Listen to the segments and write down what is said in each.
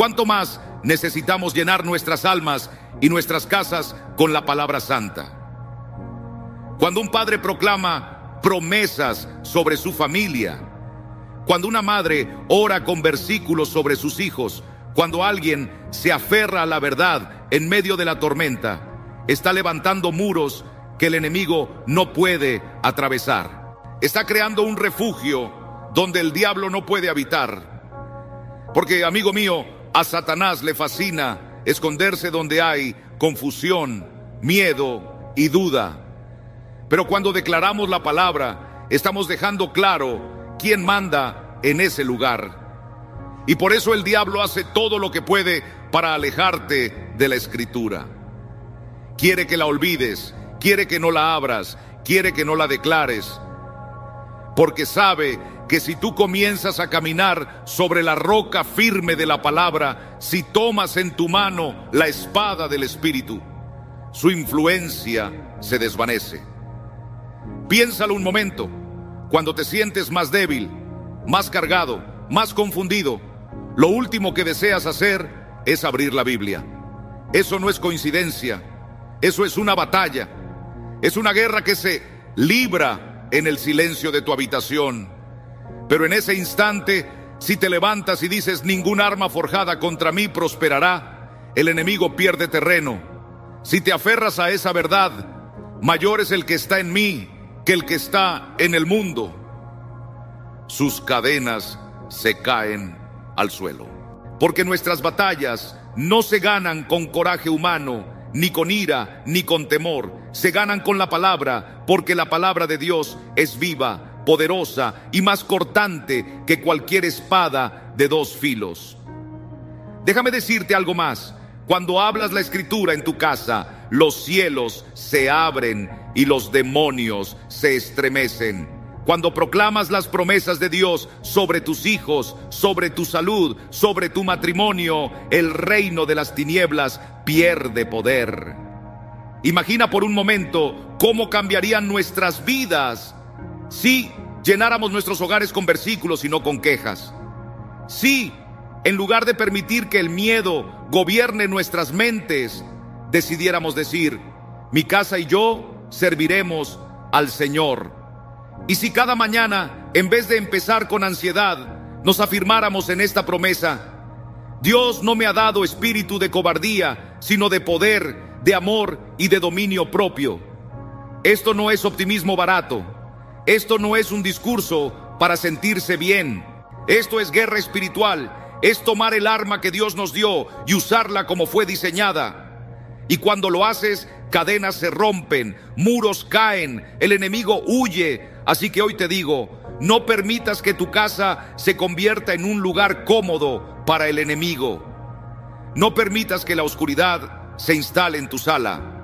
¿Cuánto más necesitamos llenar nuestras almas y nuestras casas con la palabra santa? Cuando un padre proclama promesas sobre su familia, cuando una madre ora con versículos sobre sus hijos, cuando alguien se aferra a la verdad en medio de la tormenta, está levantando muros que el enemigo no puede atravesar. Está creando un refugio donde el diablo no puede habitar. Porque, amigo mío, a Satanás le fascina esconderse donde hay confusión, miedo y duda. Pero cuando declaramos la palabra, estamos dejando claro quién manda en ese lugar. Y por eso el diablo hace todo lo que puede para alejarte de la Escritura. Quiere que la olvides, quiere que no la abras, quiere que no la declares. Porque sabe que si tú comienzas a caminar sobre la roca firme de la palabra, si tomas en tu mano la espada del Espíritu, su influencia se desvanece. Piénsalo un momento, cuando te sientes más débil, más cargado, más confundido, lo último que deseas hacer es abrir la Biblia. Eso no es coincidencia, eso es una batalla, es una guerra que se libra en el silencio de tu habitación. Pero en ese instante, si te levantas y dices: ningún arma forjada contra mí prosperará, el enemigo pierde terreno. Si te aferras a esa verdad, mayor es el que está en mí que el que está en el mundo. Sus cadenas se caen al suelo. Porque nuestras batallas no se ganan con coraje humano, ni con ira, ni con temor. Se ganan con la palabra, porque la palabra de Dios es viva, poderosa y más cortante que cualquier espada de dos filos. Déjame decirte algo más. Cuando hablas la Escritura en tu casa, los cielos se abren y los demonios se estremecen. Cuando proclamas las promesas de Dios sobre tus hijos, sobre tu salud, sobre tu matrimonio, el reino de las tinieblas pierde poder. Imagina por un momento cómo cambiarían nuestras vidas si llenáramos nuestros hogares con versículos y no con quejas. Si, en lugar de permitir que el miedo gobierne nuestras mentes, decidiéramos decir: mi casa y yo serviremos al Señor. Y si cada mañana, en vez de empezar con ansiedad, nos afirmáramos en esta promesa: Dios no me ha dado espíritu de cobardía, sino de poder, de amor y de dominio propio. Esto no es optimismo barato. Esto no es un discurso para sentirse bien. Esto es guerra espiritual. Es tomar el arma que Dios nos dio y usarla como fue diseñada. Y cuando lo haces, cadenas se rompen, muros caen, el enemigo huye. Así que hoy te digo: no permitas que tu casa se convierta en un lugar cómodo para el enemigo. No permitas que la oscuridad se instale en tu sala.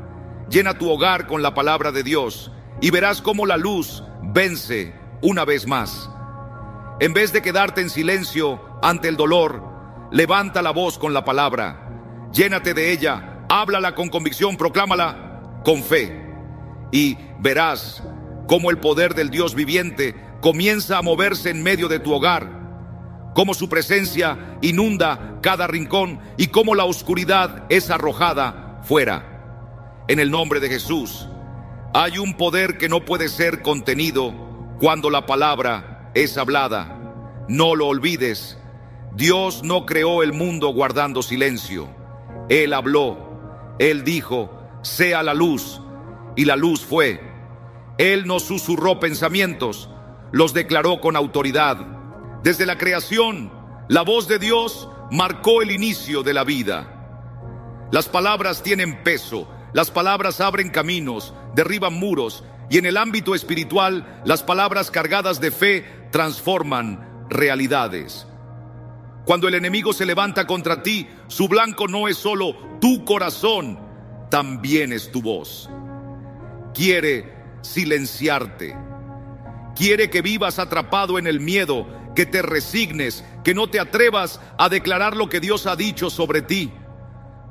Llena tu hogar con la palabra de Dios y verás cómo la luz vence una vez más. En vez de quedarte en silencio ante el dolor, levanta la voz con la palabra. Llénate de ella, háblala con convicción, proclámala con fe. Y verás cómo el poder del Dios viviente comienza a moverse en medio de tu hogar, cómo su presencia inunda cada rincón y cómo la oscuridad es arrojada fuera. En el nombre de Jesús, hay un poder que no puede ser contenido cuando la palabra es hablada. No lo olvides. Dios no creó el mundo guardando silencio. Él habló. Él dijo: sea la luz, y la luz fue. Él no susurró pensamientos, los declaró con autoridad. Desde la creación, la voz de Dios marcó el inicio de la vida. Las palabras tienen peso, las palabras abren caminos, derriban muros, y en el ámbito espiritual, las palabras cargadas de fe transforman realidades. Cuando el enemigo se levanta contra ti, su blanco no es solo tu corazón, también es tu voz. Quiere silenciarte. Quiere que vivas atrapado en el miedo, que te resignes, que no te atrevas a declarar lo que Dios ha dicho sobre ti.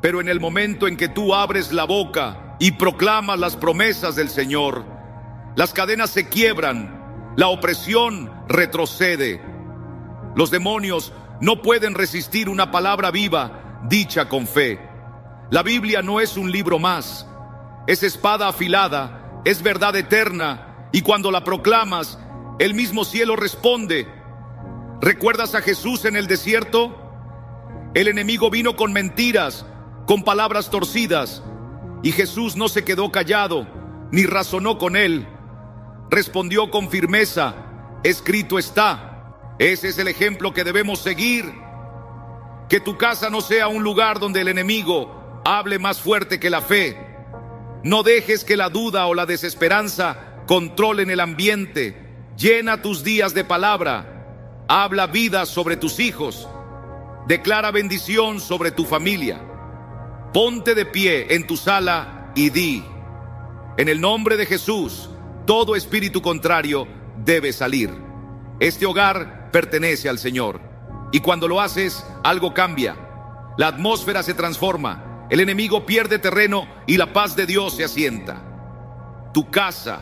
Pero en el momento en que tú abres la boca y proclamas las promesas del Señor, las cadenas se quiebran, la opresión retrocede. Los demonios no pueden resistir una palabra viva, dicha con fe. La Biblia no es un libro más, es espada afilada, es verdad eterna, y cuando la proclamas, el mismo cielo responde. ¿Recuerdas a Jesús en el desierto? El enemigo vino con mentiras, con palabras torcidas, y Jesús no se quedó callado, ni razonó con él. Respondió con firmeza: escrito está. Ese es el ejemplo que debemos seguir. Que tu casa no sea un lugar donde el enemigo hable más fuerte que la fe. No dejes que la duda o la desesperanza controlen el ambiente. Llena tus días de palabra. Habla vida sobre tus hijos. Declara bendición sobre tu familia. Ponte de pie en tu sala y di: en el nombre de Jesús, todo espíritu contrario debe salir. Este hogar pertenece al Señor. Y cuando lo haces, algo cambia. La atmósfera se transforma, el enemigo pierde terreno y la paz de Dios se asienta. Tu casa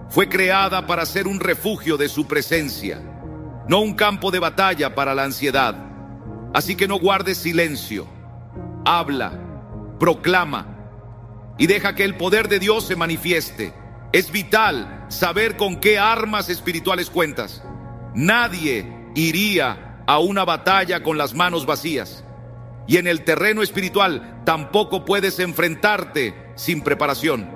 fue creada para ser un refugio de su presencia, no un campo de batalla para la ansiedad. Así que no guardes silencio. Habla, proclama y deja que el poder de Dios se manifieste. Es vital saber con qué armas espirituales cuentas. Nadie iría a una batalla con las manos vacías. Y en el terreno espiritual tampoco puedes enfrentarte sin preparación.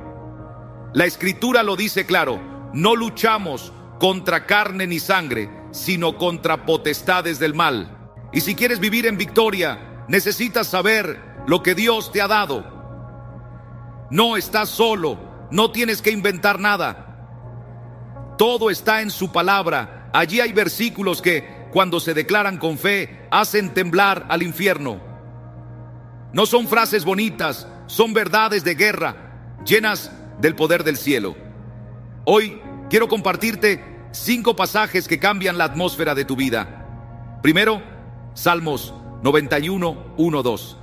La Escritura lo dice claro: no luchamos contra carne ni sangre, sino contra potestades del mal. Y si quieres vivir en victoria, necesitas saber lo que Dios te ha dado. No estás solo, no tienes que inventar nada. Todo está en su palabra. Allí hay versículos que, cuando se declaran con fe, hacen temblar al infierno. No son frases bonitas, son verdades de guerra, llenas del poder del cielo. Hoy quiero compartirte 5 pasajes que cambian la atmósfera de tu vida. Primero, Salmos 91, 1, 2.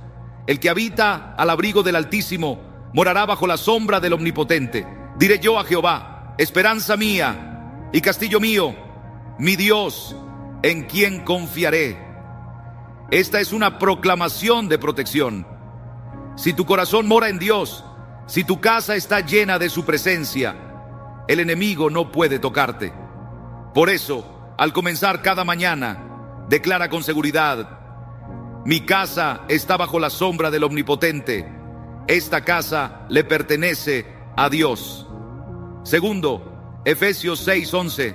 El que habita al abrigo del Altísimo morará bajo la sombra del Omnipotente. Diré yo a Jehová: esperanza mía y castillo mío, mi Dios, en quien confiaré. Esta es una proclamación de protección. Si tu corazón mora en Dios, si tu casa está llena de su presencia, el enemigo no puede tocarte. Por eso, al comenzar cada mañana, declara con seguridad: mi casa está bajo la sombra del Omnipotente. Esta casa le pertenece a Dios. Segundo, Efesios 6:11.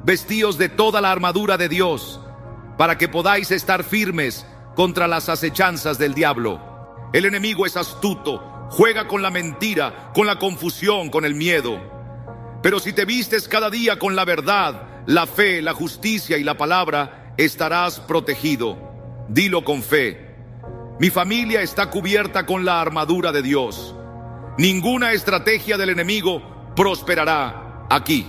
Vestíos de toda la armadura de Dios, para que podáis estar firmes contra las acechanzas del diablo. El enemigo es astuto, juega con la mentira, con la confusión, con el miedo. Pero si te vistes cada día con la verdad, la fe, la justicia y la palabra, estarás protegido. Dilo con fe: mi familia está cubierta con la armadura de Dios. Ninguna estrategia del enemigo prosperará aquí.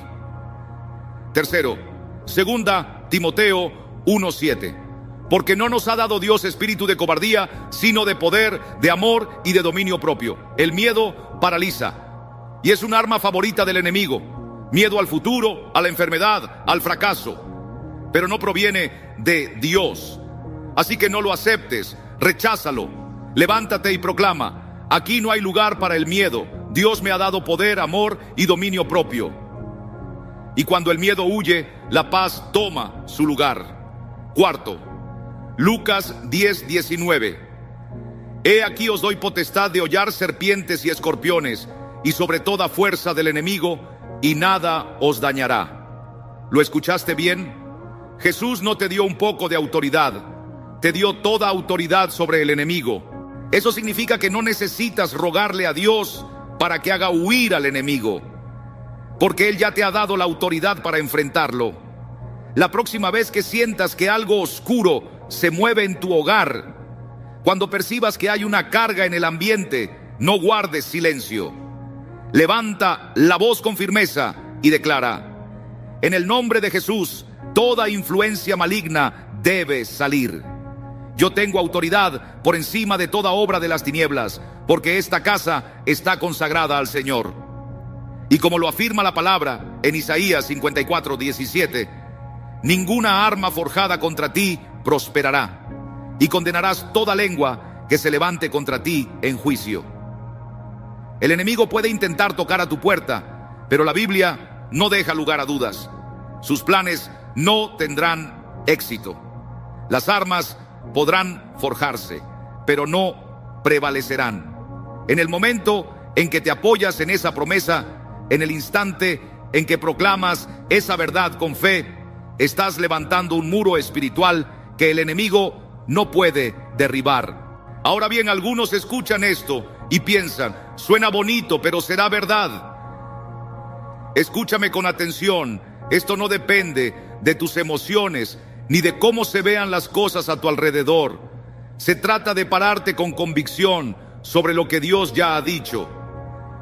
Tercero, segunda Timoteo 1:7. Porque no nos ha dado Dios espíritu de cobardía, sino de poder, de amor y de dominio propio. El miedo paraliza y es un arma favorita del enemigo. Miedo al futuro, a la enfermedad, al fracaso. Pero no proviene de Dios. Así que no lo aceptes, recházalo. Levántate y proclama: aquí no hay lugar para el miedo. Dios me ha dado poder, amor y dominio propio. Y cuando el miedo huye, la paz toma su lugar. Cuarto, Lucas 10:19. He aquí os doy potestad de hollar serpientes y escorpiones, y sobre toda fuerza del enemigo, y nada os dañará. ¿Lo escuchaste bien? Jesús no te dio un poco de autoridad, te dio toda autoridad sobre el enemigo. Eso significa que no necesitas rogarle a Dios para que haga huir al enemigo, porque Él ya te ha dado la autoridad para enfrentarlo. La próxima vez que sientas que algo oscuro se mueve en tu hogar, cuando percibas que hay una carga en el ambiente, no guardes silencio. Levanta la voz con firmeza y declara: en el nombre de Jesús, toda influencia maligna debe salir. Yo tengo autoridad por encima de toda obra de las tinieblas, porque esta casa está consagrada al Señor. Y como lo afirma la palabra en Isaías 54:17, ninguna arma forjada contra ti prosperará, y condenarás toda lengua que se levante contra ti en juicio. El enemigo puede intentar tocar a tu puerta, pero la Biblia no deja lugar a dudas. Sus planes no tendrán éxito. Las armas podrán forjarse, pero no prevalecerán. En el momento en que te apoyas en esa promesa, en el instante en que proclamas esa verdad con fe, estás levantando un muro espiritual que el enemigo no puede derribar. Ahora bien, algunos escuchan esto y piensan, suena bonito, pero ¿será verdad? Escúchame con atención, esto no depende de tus emociones ni de cómo se vean las cosas a tu alrededor. Se trata de pararte con convicción sobre lo que Dios ya ha dicho.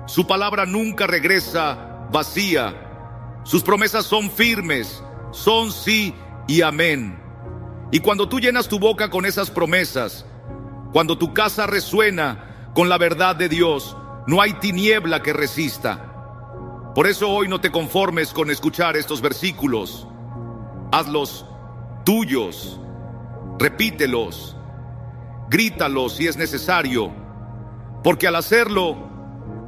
Su palabra nunca regresa vacía. Sus promesas son firmes, son sí y amén. Y cuando tú llenas tu boca con esas promesas, cuando tu casa resuena con la verdad de Dios, no hay tiniebla que resista. Por eso hoy no te conformes con escuchar estos versículos. Hazlos tuyos, repítelos, grítalos si es necesario, porque al hacerlo,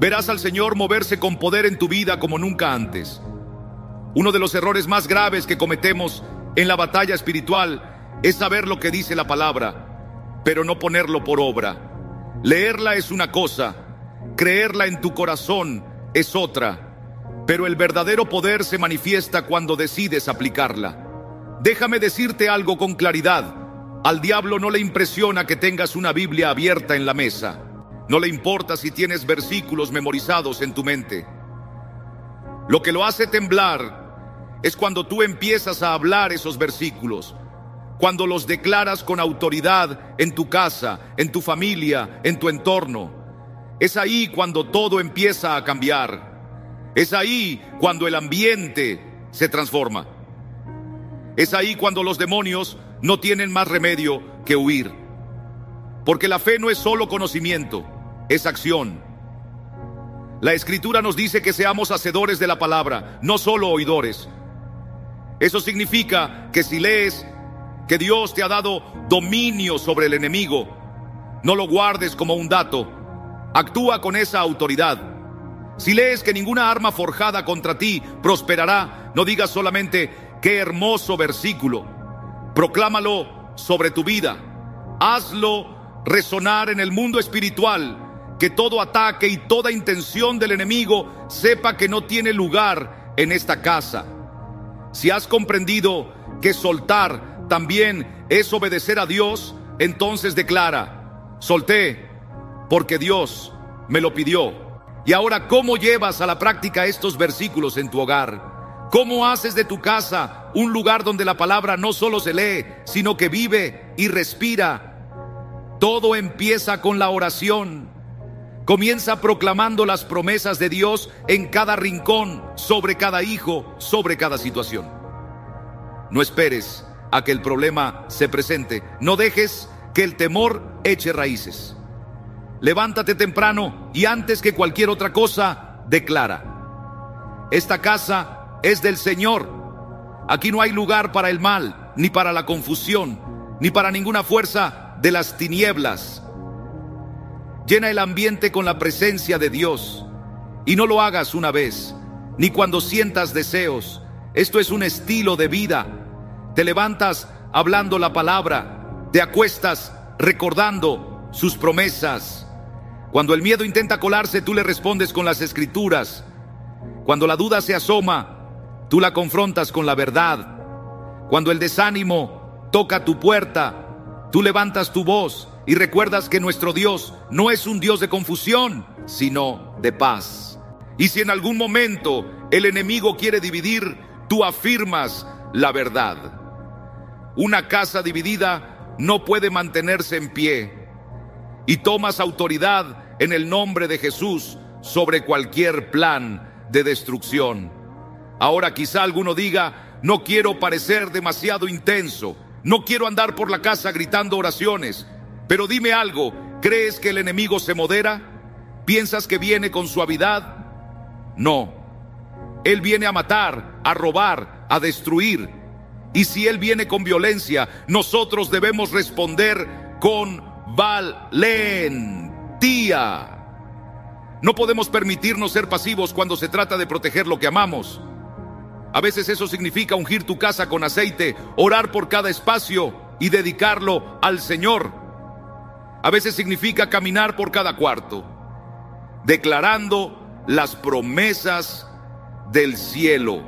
verás al Señor moverse con poder en tu vida como nunca antes. Uno de los errores más graves que cometemos en la batalla espiritual es saber lo que dice la palabra, pero no ponerlo por obra. Leerla es una cosa, creerla en tu corazón es otra, pero el verdadero poder se manifiesta cuando decides aplicarla. Déjame decirte algo con claridad. Al diablo no le impresiona que tengas una Biblia abierta en la mesa. No le importa si tienes versículos memorizados en tu mente. Lo que lo hace temblar es cuando tú empiezas a hablar esos versículos, cuando los declaras con autoridad en tu casa, en tu familia, en tu entorno. Es ahí cuando todo empieza a cambiar. Es ahí cuando el ambiente se transforma. Es ahí cuando los demonios no tienen más remedio que huir. Porque la fe no es solo conocimiento, es acción. La Escritura nos dice que seamos hacedores de la palabra, no solo oidores. Eso significa que si lees que Dios te ha dado dominio sobre el enemigo, no lo guardes como un dato, actúa con esa autoridad. Si lees que ninguna arma forjada contra ti prosperará, no digas solamente qué hermoso versículo, proclámalo sobre tu vida, hazlo resonar en el mundo espiritual, que todo ataque y toda intención del enemigo sepa que no tiene lugar en esta casa. Si has comprendido que soltar también es obedecer a Dios, entonces declara, solté porque Dios me lo pidió. Y ahora, ¿cómo llevas a la práctica estos versículos en tu hogar? ¿Cómo haces de tu casa un lugar donde la palabra no solo se lee, sino que vive y respira? Todo empieza con la oración. Comienza proclamando las promesas de Dios en cada rincón, sobre cada hijo, sobre cada situación. No esperes a que el problema se presente. No dejes que el temor eche raíces. Levántate temprano y antes que cualquier otra cosa, declara: esta casa es del Señor. Aquí no hay lugar para el mal, ni para la confusión, ni para ninguna fuerza de las tinieblas. Llena el ambiente con la presencia de Dios. Y no lo hagas una vez, ni cuando sientas deseos. Esto es un estilo de vida. Te levantas hablando la palabra, te acuestas recordando sus promesas. Cuando el miedo intenta colarse, tú le respondes con las Escrituras. Cuando la duda se asoma, tú la confrontas con la verdad. Cuando el desánimo toca tu puerta, tú levantas tu voz y recuerdas que nuestro Dios no es un Dios de confusión, sino de paz. Y si en algún momento el enemigo quiere dividir, tú afirmas la verdad. Una casa dividida no puede mantenerse en pie. Y tomas autoridad en el nombre de Jesús sobre cualquier plan de destrucción. Ahora quizá alguno diga: no quiero parecer demasiado intenso, no quiero andar por la casa gritando oraciones. Pero dime algo, ¿crees que el enemigo se modera? ¿Piensas que viene con suavidad? No. Él viene a matar, a robar, a destruir. Y si Él viene con violencia, nosotros debemos responder con valentía. No podemos permitirnos ser pasivos cuando se trata de proteger lo que amamos. A veces eso significa ungir tu casa con aceite, orar por cada espacio y dedicarlo al Señor. A veces significa caminar por cada cuarto, declarando las promesas del cielo.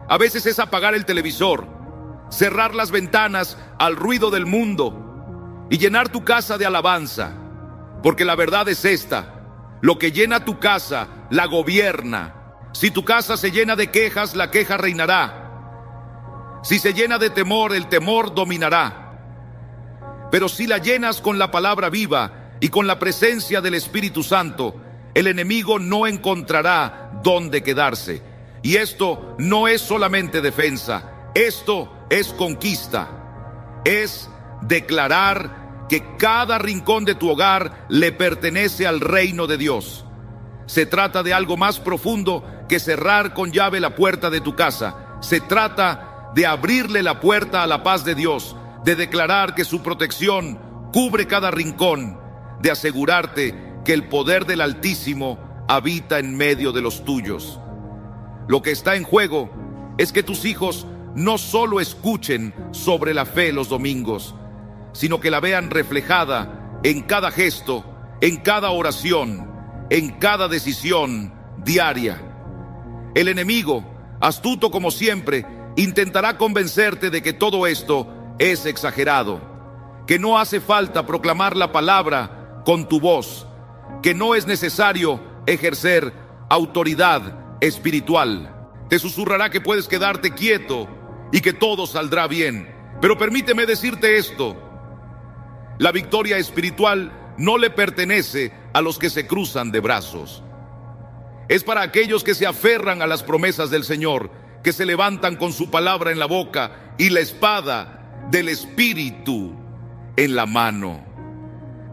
A veces es apagar el televisor, cerrar las ventanas al ruido del mundo y llenar tu casa de alabanza, porque la verdad es esta: lo que llena tu casa la gobierna. Si tu casa se llena de quejas, la queja reinará. Si se llena de temor, el temor dominará. Pero si la llenas con la palabra viva y con la presencia del Espíritu Santo, el enemigo no encontrará dónde quedarse. Y esto no es solamente defensa, esto es conquista. Es declarar que cada rincón de tu hogar le pertenece al reino de Dios. Se trata de algo más profundo que cerrar con llave la puerta de tu casa. Se trata de abrirle la puerta a la paz de Dios, de declarar que su protección cubre cada rincón, de asegurarte que el poder del Altísimo habita en medio de los tuyos. Lo que está en juego es que tus hijos no solo escuchen sobre la fe los domingos, sino que la vean reflejada en cada gesto, en cada oración, en cada decisión diaria. El enemigo, astuto como siempre, intentará convencerte de que todo esto es exagerado, que no hace falta proclamar la palabra con tu voz, que no es necesario ejercer autoridad espiritual. Te susurrará que puedes quedarte quieto y que todo saldrá bien. Pero permíteme decirte esto: la victoria espiritual no le pertenece a los que se cruzan de brazos. Es para aquellos que se aferran a las promesas del Señor, que se levantan con su palabra en la boca y la espada del Espíritu en la mano.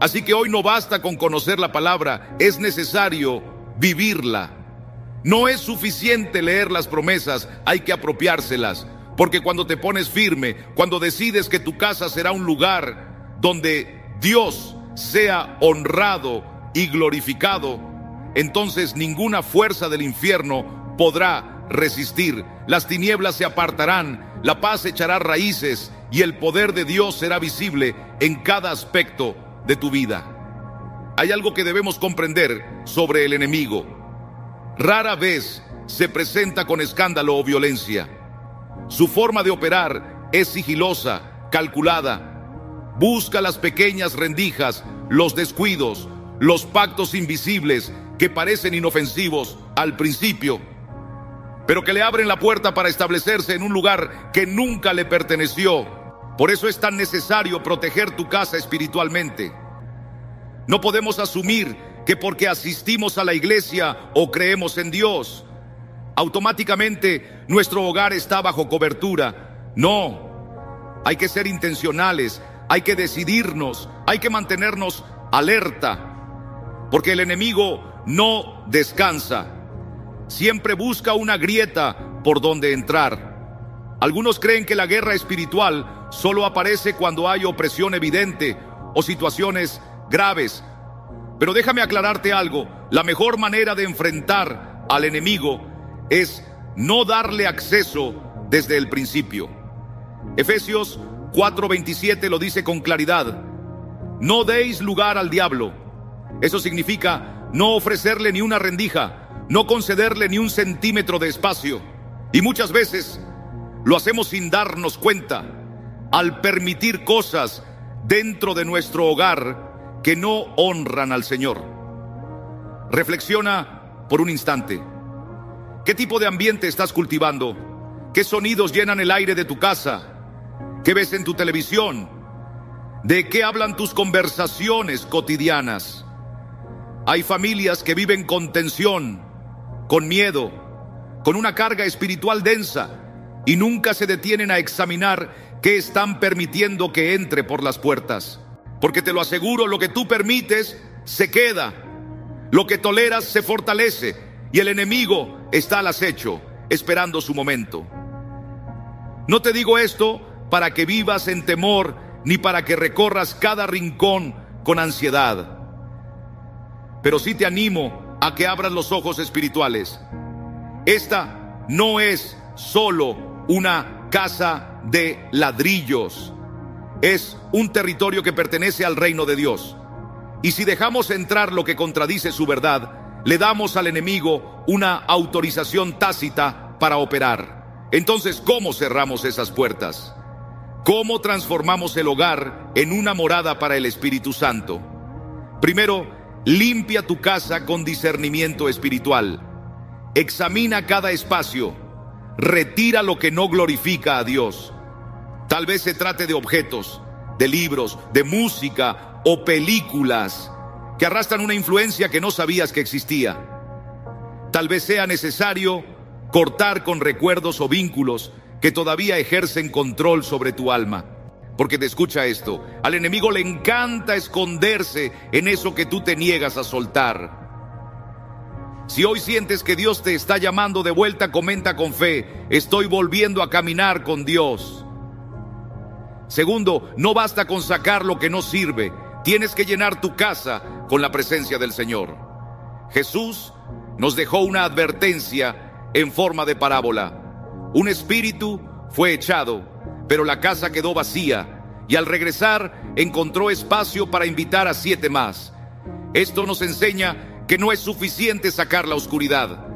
Así que hoy no basta con conocer la palabra, es necesario vivirla. No es suficiente leer las promesas, hay que apropiárselas, porque cuando te pones firme, cuando decides que tu casa será un lugar donde Dios sea honrado y glorificado, entonces ninguna fuerza del infierno podrá resistir. Las tinieblas se apartarán, la paz echará raíces y el poder de Dios será visible en cada aspecto de tu vida. Hay algo que debemos comprender sobre el enemigo. Rara vez se presenta con escándalo o violencia. Su forma de operar es sigilosa, calculada. Busca las pequeñas rendijas, los descuidos, los pactos invisibles que parecen inofensivos al principio, pero que le abren la puerta para establecerse en un lugar que nunca le perteneció. Por eso es tan necesario proteger tu casa espiritualmente. No podemos asumir que porque asistimos a la iglesia o creemos en Dios, automáticamente nuestro hogar está bajo cobertura. No, hay que ser intencionales, hay que decidirnos, hay que mantenernos alerta, porque el enemigo no descansa. Siempre busca una grieta por donde entrar. Algunos creen que la guerra espiritual solo aparece cuando hay opresión evidente o situaciones graves. Pero déjame aclararte algo: la mejor manera de enfrentar al enemigo es no darle acceso desde el principio. Efesios 4:27 lo dice con claridad: no deis lugar al diablo. Eso significa no ofrecerle ni una rendija, no concederle ni un centímetro de espacio. Y muchas veces lo hacemos sin darnos cuenta, al permitir cosas dentro de nuestro hogar que no honran al Señor. Reflexiona por un instante. ¿Qué tipo de ambiente estás cultivando? ¿Qué sonidos llenan el aire de tu casa? ¿Qué ves en tu televisión? ¿De qué hablan tus conversaciones cotidianas? Hay familias que viven con tensión, con miedo, con una carga espiritual densa, y nunca se detienen a examinar qué están permitiendo que entre por las puertas. Porque te lo aseguro, lo que tú permites se queda, lo que toleras se fortalece, y el enemigo está al acecho, esperando su momento. No te digo esto para que vivas en temor, ni para que recorras cada rincón con ansiedad. Pero sí te animo a que abras los ojos espirituales. Esta no es solo una casa de ladrillos. Es un territorio que pertenece al reino de Dios. Y si dejamos entrar lo que contradice su verdad, le damos al enemigo una autorización tácita para operar. Entonces, ¿cómo cerramos esas puertas? ¿Cómo transformamos el hogar en una morada para el Espíritu Santo? Primero, limpia tu casa con discernimiento espiritual. Examina cada espacio. Retira lo que no glorifica a Dios. Tal vez se trate de objetos, de libros, de música o películas que arrastran una influencia que no sabías que existía. Tal vez sea necesario cortar con recuerdos o vínculos que todavía ejercen control sobre tu alma. Porque te escucha esto, al enemigo le encanta esconderse en eso que tú te niegas a soltar. Si hoy sientes que Dios te está llamando de vuelta, comenta con fe: estoy volviendo a caminar con Dios. Segundo, no basta con sacar lo que no sirve. Tienes que llenar tu casa con la presencia del Señor. Jesús nos dejó una advertencia en forma de parábola. Un espíritu fue echado, pero la casa quedó vacía, y al regresar encontró espacio para invitar a 7 más. Esto nos enseña que no es suficiente sacar la oscuridad.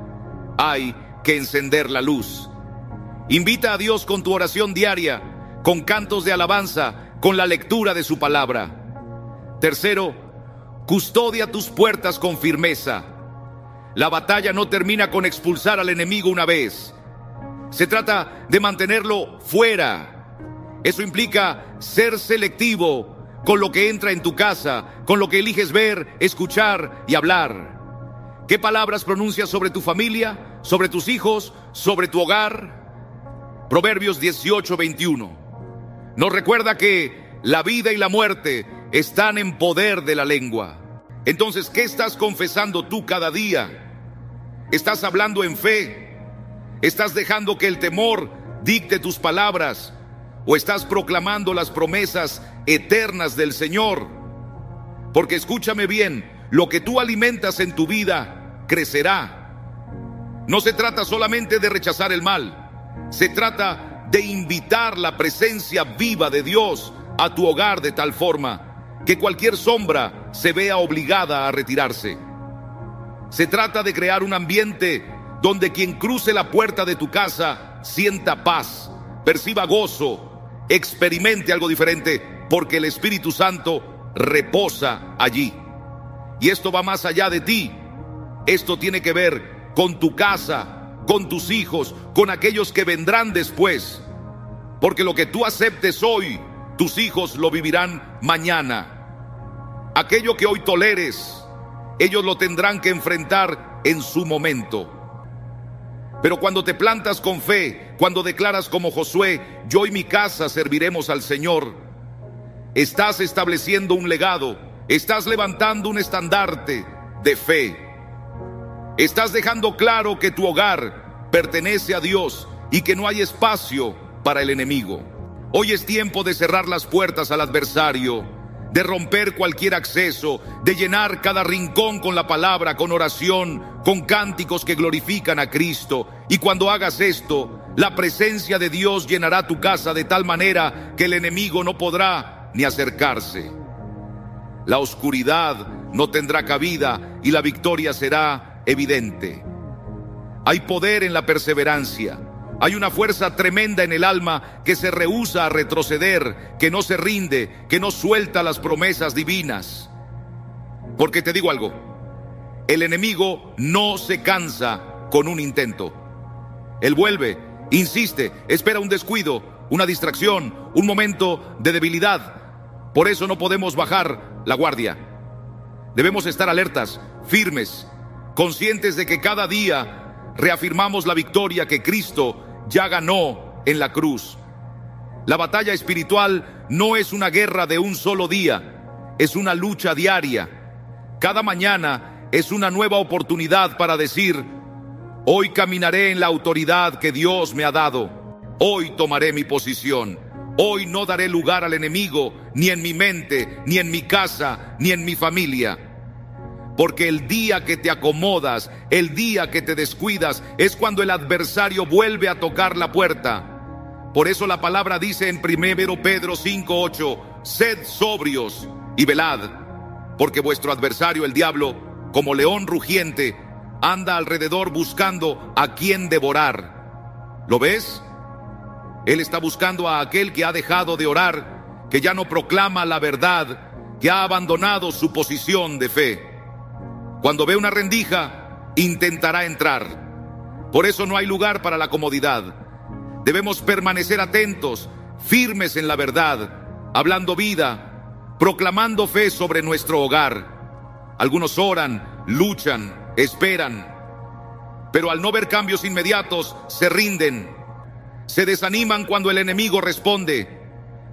Hay que encender la luz. Invita a Dios con tu oración diaria, con cantos de alabanza, con la lectura de su palabra. Tercero, custodia tus puertas con firmeza. La batalla no termina con expulsar al enemigo una vez. Se trata de mantenerlo fuera. Eso implica ser selectivo con lo que entra en tu casa, con lo que eliges ver, escuchar y hablar. ¿Qué palabras pronuncias sobre tu familia, sobre tus hijos, sobre tu hogar? Proverbios 18:21 nos recuerda que la vida y la muerte están en poder de la lengua. Entonces, ¿qué estás confesando tú cada día? ¿Estás hablando en fe? ¿Estás dejando que el temor dicte tus palabras? ¿O estás proclamando las promesas eternas del Señor? Porque escúchame bien, lo que tú alimentas en tu vida crecerá. No se trata solamente de rechazar el mal, se trata de invitar la presencia viva de Dios a tu hogar de tal forma que cualquier sombra se vea obligada a retirarse. Se trata de crear un ambiente donde quien cruce la puerta de tu casa sienta paz, perciba gozo, experimente algo diferente, porque el Espíritu Santo reposa allí. Y esto va más allá de ti. Esto tiene que ver con tu casa, con tus hijos, con aquellos que vendrán después. Porque lo que tú aceptes hoy, tus hijos lo vivirán mañana. Aquello que hoy toleres, ellos lo tendrán que enfrentar en su momento. Pero cuando te plantas con fe, cuando declaras como Josué: yo y mi casa serviremos al Señor, estás estableciendo un legado, estás levantando un estandarte de fe. Estás dejando claro que tu hogar pertenece a Dios y que no hay espacio para el enemigo. Hoy es tiempo de cerrar las puertas al adversario, de romper cualquier acceso, de llenar cada rincón con la palabra, con oración, con cánticos que glorifican a Cristo. Y cuando hagas esto, la presencia de Dios llenará tu casa de tal manera que el enemigo no podrá ni acercarse. La oscuridad no tendrá cabida y la victoria será evidente. Hay poder en la perseverancia. Hay una fuerza tremenda en el alma que se rehúsa a retroceder, que no se rinde, que no suelta las promesas divinas. Porque te digo algo, el enemigo no se cansa con un intento. Él vuelve, insiste, espera un descuido, una distracción, un momento de debilidad. Por eso no podemos bajar la guardia. Debemos estar alertas, firmes, conscientes de que cada día reafirmamos la victoria que Cristo ya ganó en la cruz. La batalla espiritual no es una guerra de un solo día, es una lucha diaria. Cada mañana es una nueva oportunidad para decir: hoy caminaré en la autoridad que Dios me ha dado. Hoy tomaré mi posición. Hoy no daré lugar al enemigo, ni en mi mente, ni en mi casa, ni en mi familia. Porque el día que te acomodas, el día que te descuidas, es cuando el adversario vuelve a tocar la puerta. Por eso la palabra dice en 1 Pedro 5:8, sed sobrios y velad, porque vuestro adversario el diablo, como león rugiente, anda alrededor buscando a quien devorar. ¿Lo ves? Él está buscando a aquel que ha dejado de orar, que ya no proclama la verdad, que ha abandonado su posición de fe. Cuando ve una rendija, intentará entrar. Por eso no hay lugar para la comodidad. Debemos permanecer atentos, firmes en la verdad, hablando vida, proclamando fe sobre nuestro hogar. Algunos oran, luchan, esperan, pero al no ver cambios inmediatos, se rinden. Se desaniman cuando el enemigo responde.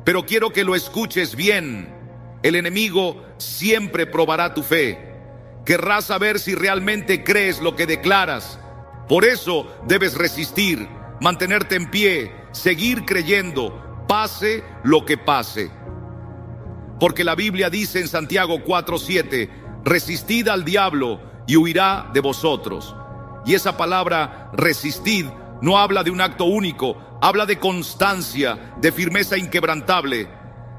Pero quiero que lo escuches bien. El enemigo siempre probará tu fe. Querrá saber si realmente crees lo que declaras. Por eso debes resistir, mantenerte en pie, seguir creyendo, pase lo que pase. Porque la Biblia dice en Santiago 4:7, resistid al diablo y huirá de vosotros. Y esa palabra resistid no habla de un acto único, habla de constancia, de firmeza inquebrantable,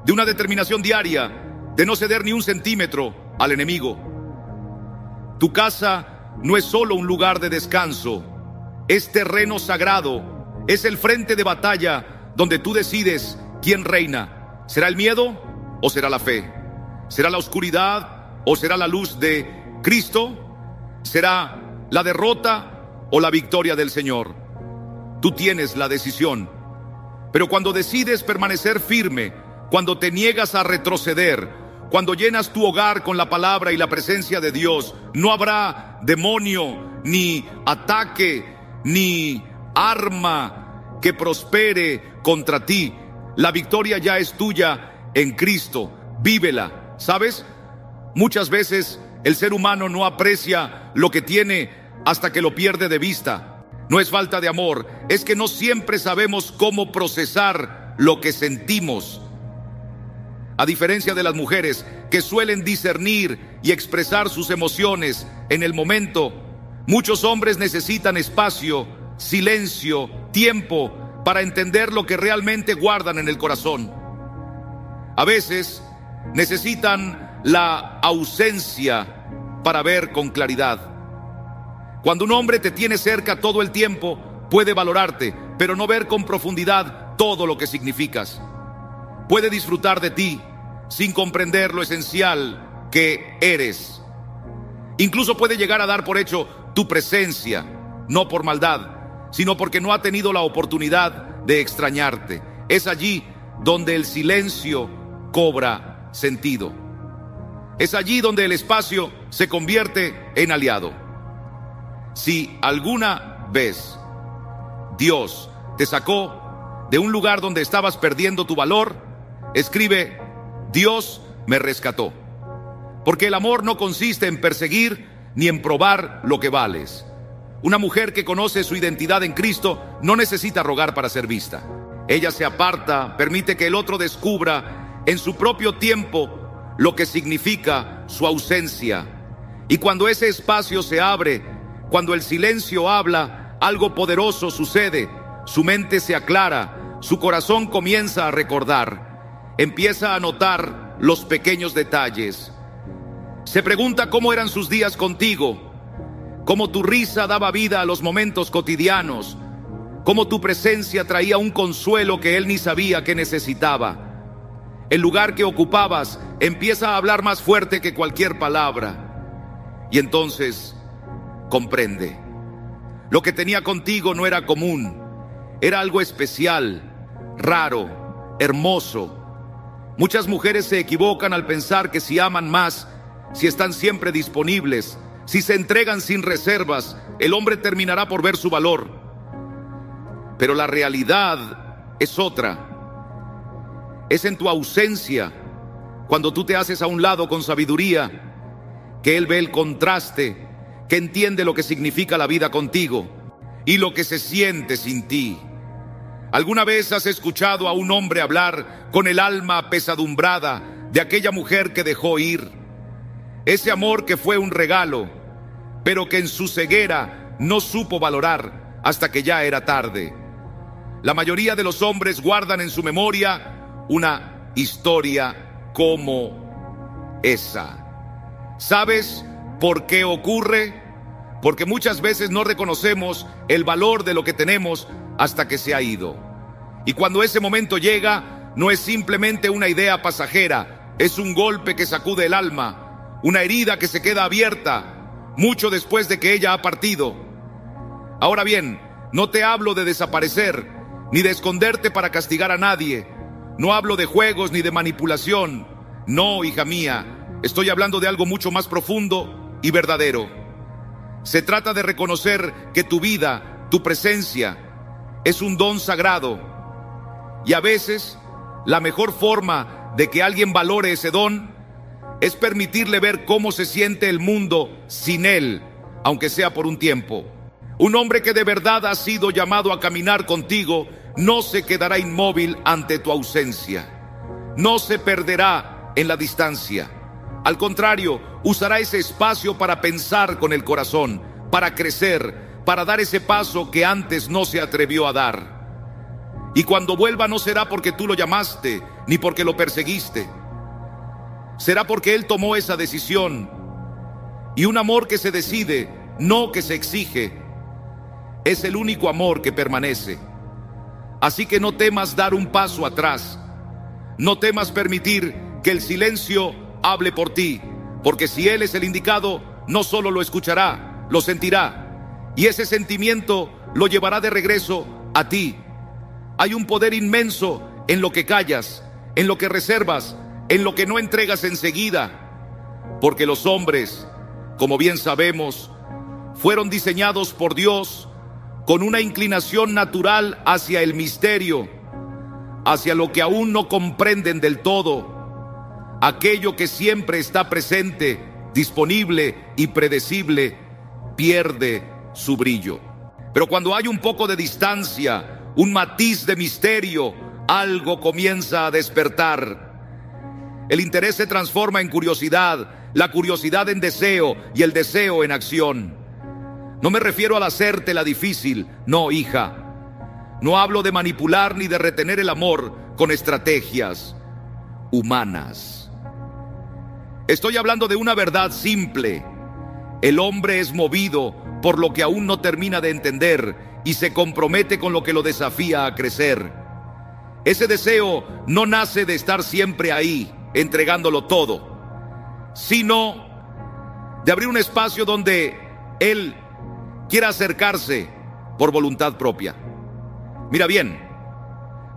de una determinación diaria, de no ceder ni un centímetro al enemigo. Tu casa no es solo un lugar de descanso, es terreno sagrado, es el frente de batalla donde tú decides quién reina. ¿Será el miedo o será la fe? ¿Será la oscuridad o será la luz de Cristo? ¿Será la derrota o la victoria del Señor? Tú tienes la decisión. Pero cuando decides permanecer firme, cuando te niegas a retroceder, cuando llenas tu hogar con la palabra y la presencia de Dios, no habrá demonio, ni ataque, ni arma que prospere contra ti. La victoria ya es tuya en Cristo. Vívela. ¿Sabes? Muchas veces el ser humano no aprecia lo que tiene hasta que lo pierde de vista. No es falta de amor, es que no siempre sabemos cómo procesar lo que sentimos. A diferencia de las mujeres que suelen discernir y expresar sus emociones en el momento, muchos hombres necesitan espacio, silencio, tiempo para entender lo que realmente guardan en el corazón. A veces necesitan la ausencia para ver con claridad. Cuando un hombre te tiene cerca todo el tiempo, puede valorarte, pero no ver con profundidad todo lo que significas. Puede disfrutar de ti sin comprender lo esencial que eres. Incluso puede llegar a dar por hecho tu presencia, no por maldad, sino porque no ha tenido la oportunidad de extrañarte. Es allí donde el silencio cobra sentido. Es allí donde el espacio se convierte en aliado. Si alguna vez Dios te sacó de un lugar donde estabas perdiendo tu valor, escribe: Dios me rescató. Porque el amor no consiste en perseguir ni en probar lo que vales. Una mujer que conoce su identidad en Cristo no necesita rogar para ser vista. Ella se aparta, permite que el otro descubra en su propio tiempo lo que significa su ausencia. Y cuando ese espacio se abre, cuando el silencio habla, algo poderoso sucede. Su mente se aclara, su corazón comienza a recordar, empieza a notar los pequeños detalles. Se pregunta cómo eran sus días contigo, cómo tu risa daba vida a los momentos cotidianos, cómo tu presencia traía un consuelo que él ni sabía que necesitaba. El lugar que ocupabas empieza a hablar más fuerte que cualquier palabra. Y entonces comprende. Lo que tenía contigo no era común, era algo especial, raro, hermoso. Muchas mujeres se equivocan al pensar que si aman más, si están siempre disponibles, si se entregan sin reservas, el hombre terminará por ver su valor. Pero la realidad es otra. Es en tu ausencia, cuando tú te haces a un lado con sabiduría, que él ve el contraste, que entiende lo que significa la vida contigo y lo que se siente sin ti. ¿Alguna vez has escuchado a un hombre hablar con el alma apesadumbrada de aquella mujer que dejó ir? Ese amor que fue un regalo, pero que en su ceguera no supo valorar hasta que ya era tarde. La mayoría de los hombres guardan en su memoria una historia como esa. ¿Sabes por qué ocurre? Porque muchas veces no reconocemos el valor de lo que tenemos hasta que se ha ido. Y cuando ese momento llega, no es simplemente una idea pasajera, es un golpe que sacude el alma, una herida que se queda abierta mucho después de que ella ha partido. Ahora bien, no te hablo de desaparecer, ni de esconderte para castigar a nadie. No hablo de juegos ni de manipulación. No, hija mía, estoy hablando de algo mucho más profundo y verdadero. Se trata de reconocer que tu vida, tu presencia, es un don sagrado. Y a veces, la mejor forma de que alguien valore ese don es permitirle ver cómo se siente el mundo sin él, aunque sea por un tiempo. Un hombre que de verdad ha sido llamado a caminar contigo no se quedará inmóvil ante tu ausencia. No se perderá en la distancia. Al contrario, usará ese espacio para pensar con el corazón, para crecer, para dar ese paso que antes no se atrevió a dar. Y cuando vuelva no será porque tú lo llamaste, ni porque lo perseguiste. Será porque él tomó esa decisión. Y un amor que se decide, no que se exige, es el único amor que permanece. Así que no temas dar un paso atrás. No temas permitir que el silencio hable por ti, porque si él es el indicado, no solo lo escuchará, lo sentirá, y ese sentimiento lo llevará de regreso a ti. Hay un poder inmenso en lo que callas, en lo que reservas, en lo que no entregas enseguida, porque los hombres, como bien sabemos, fueron diseñados por Dios con una inclinación natural hacia el misterio, hacia lo que aún no comprenden del todo. Aquello que siempre está presente, disponible y predecible, pierde su brillo. Pero cuando hay un poco de distancia, un matiz de misterio, algo comienza a despertar. El interés se transforma en curiosidad, la curiosidad en deseo y el deseo en acción. No me refiero al hacértela difícil, no, hija. No hablo de manipular ni de retener el amor con estrategias humanas. Estoy hablando de una verdad simple. El hombre es movido por lo que aún no termina de entender y se compromete con lo que lo desafía a crecer. Ese deseo no nace de estar siempre ahí, entregándolo todo, sino de abrir un espacio donde él quiera acercarse por voluntad propia. Mira bien,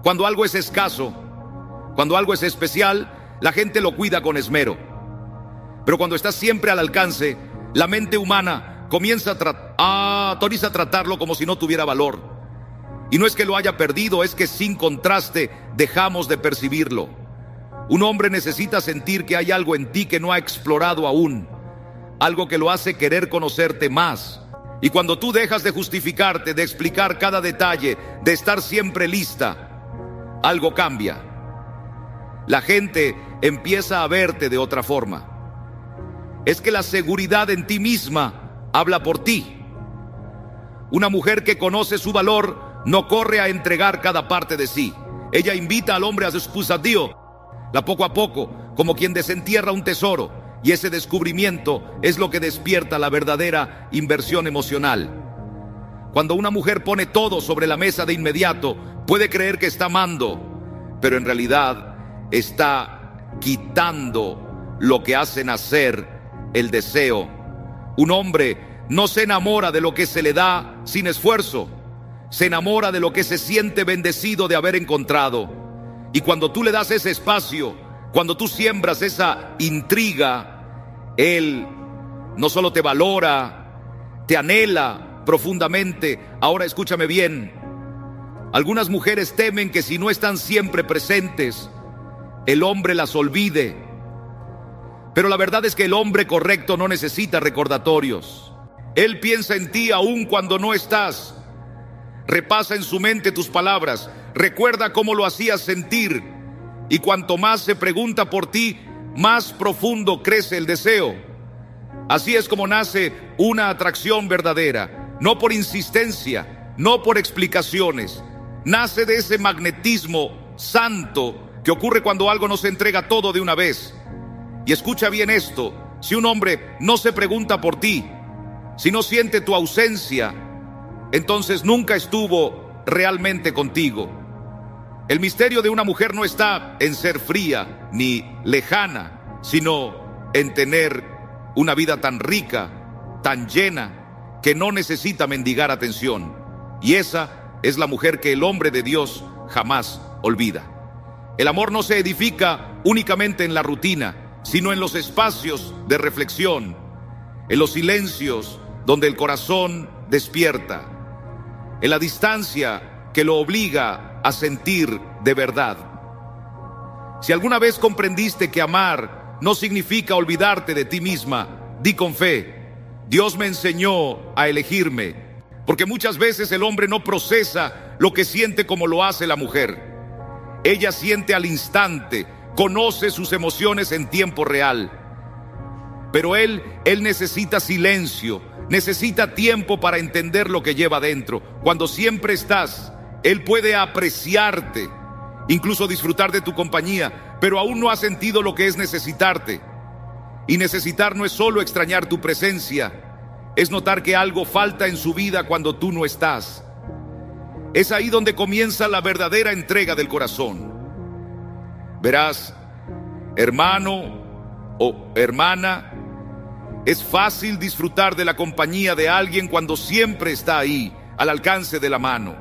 cuando algo es escaso, cuando algo es especial, la gente lo cuida con esmero. Pero cuando está siempre al alcance, la mente humana comienza autoriza a tratarlo como si no tuviera valor. Y no es que lo haya perdido, es que sin contraste dejamos de percibirlo. Un hombre necesita sentir que hay algo en ti que no ha explorado aún, algo que lo hace querer conocerte más. Y cuando tú dejas de justificarte, de explicar cada detalle, de estar siempre lista, algo cambia. La gente empieza a verte de otra forma. Es que la seguridad en ti misma habla por ti. Una mujer que conoce su valor no corre a entregar cada parte de sí. Ella invita al hombre a sposadio, la poco a poco, como quien desentierra un tesoro. Y ese descubrimiento es lo que despierta la verdadera inversión emocional. Cuando una mujer pone todo sobre la mesa de inmediato, puede creer que está amando, pero en realidad está quitando lo que hace nacer el deseo. Un hombre no se enamora de lo que se le da sin esfuerzo, se enamora de lo que se siente bendecido de haber encontrado. Y cuando tú le das ese espacio, cuando tú siembras esa intriga, él no solo te valora, te anhela profundamente. Ahora escúchame bien, algunas mujeres temen que si no están siempre presentes, el hombre las olvide. Pero la verdad es que el hombre correcto no necesita recordatorios. Él piensa en ti aún cuando no estás. repasa en su mente tus palabras, recuerda cómo lo hacías sentir, y cuanto más se pregunta por ti, más profundo crece el deseo. Así es como nace una atracción verdadera, no por insistencia, no por explicaciones. Nace de ese magnetismo santo que ocurre cuando algo nos entrega todo de una vez. Y escucha bien esto: si un hombre no se pregunta por ti, si no siente tu ausencia, entonces nunca estuvo realmente contigo. El misterio de una mujer no está en ser fría ni lejana, sino en tener una vida tan rica, tan llena, que no necesita mendigar atención. Y esa es la mujer que el hombre de Dios jamás olvida. El amor no se edifica únicamente en la rutina, sino en los espacios de reflexión, en los silencios donde el corazón despierta, en la distancia que lo obliga a sentir de verdad. Si alguna vez comprendiste que amar no significa olvidarte de ti misma, di con fe: Dios me enseñó a elegirme, porque muchas veces el hombre no procesa lo que siente como lo hace la mujer. Ella siente al instante, conoce sus emociones en tiempo real. Pero él necesita silencio, necesita tiempo para entender lo que lleva dentro. Cuando siempre estás, él puede apreciarte, incluso disfrutar de tu compañía, pero aún no ha sentido lo que es necesitarte. Y necesitar no es solo extrañar tu presencia, es notar que algo falta en su vida cuando tú no estás. Es ahí donde comienza la verdadera entrega del corazón. Verás, hermano o hermana, es fácil disfrutar de la compañía de alguien cuando siempre está ahí, al alcance de la mano.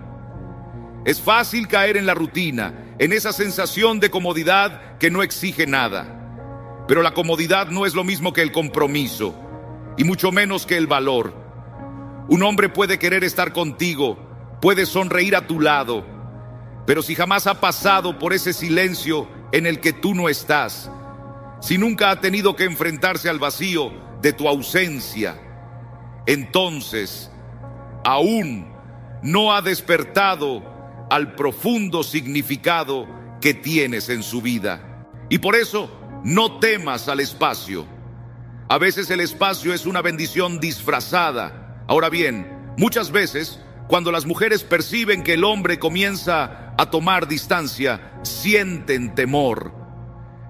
Es fácil caer en la rutina, en esa sensación de comodidad que no exige nada. Pero la comodidad no es lo mismo que el compromiso, y mucho menos que el valor. Un hombre puede querer estar contigo, puede sonreír a tu lado, pero si jamás ha pasado por ese silencio en el que tú no estás, si nunca ha tenido que enfrentarse al vacío de tu ausencia, entonces aún no ha despertado al profundo significado que tienes en su vida. Y por eso no temas al espacio. A veces el espacio es una bendición disfrazada. Ahora bien, muchas veces cuando las mujeres perciben que el hombre comienza a tomar distancia, sienten temor.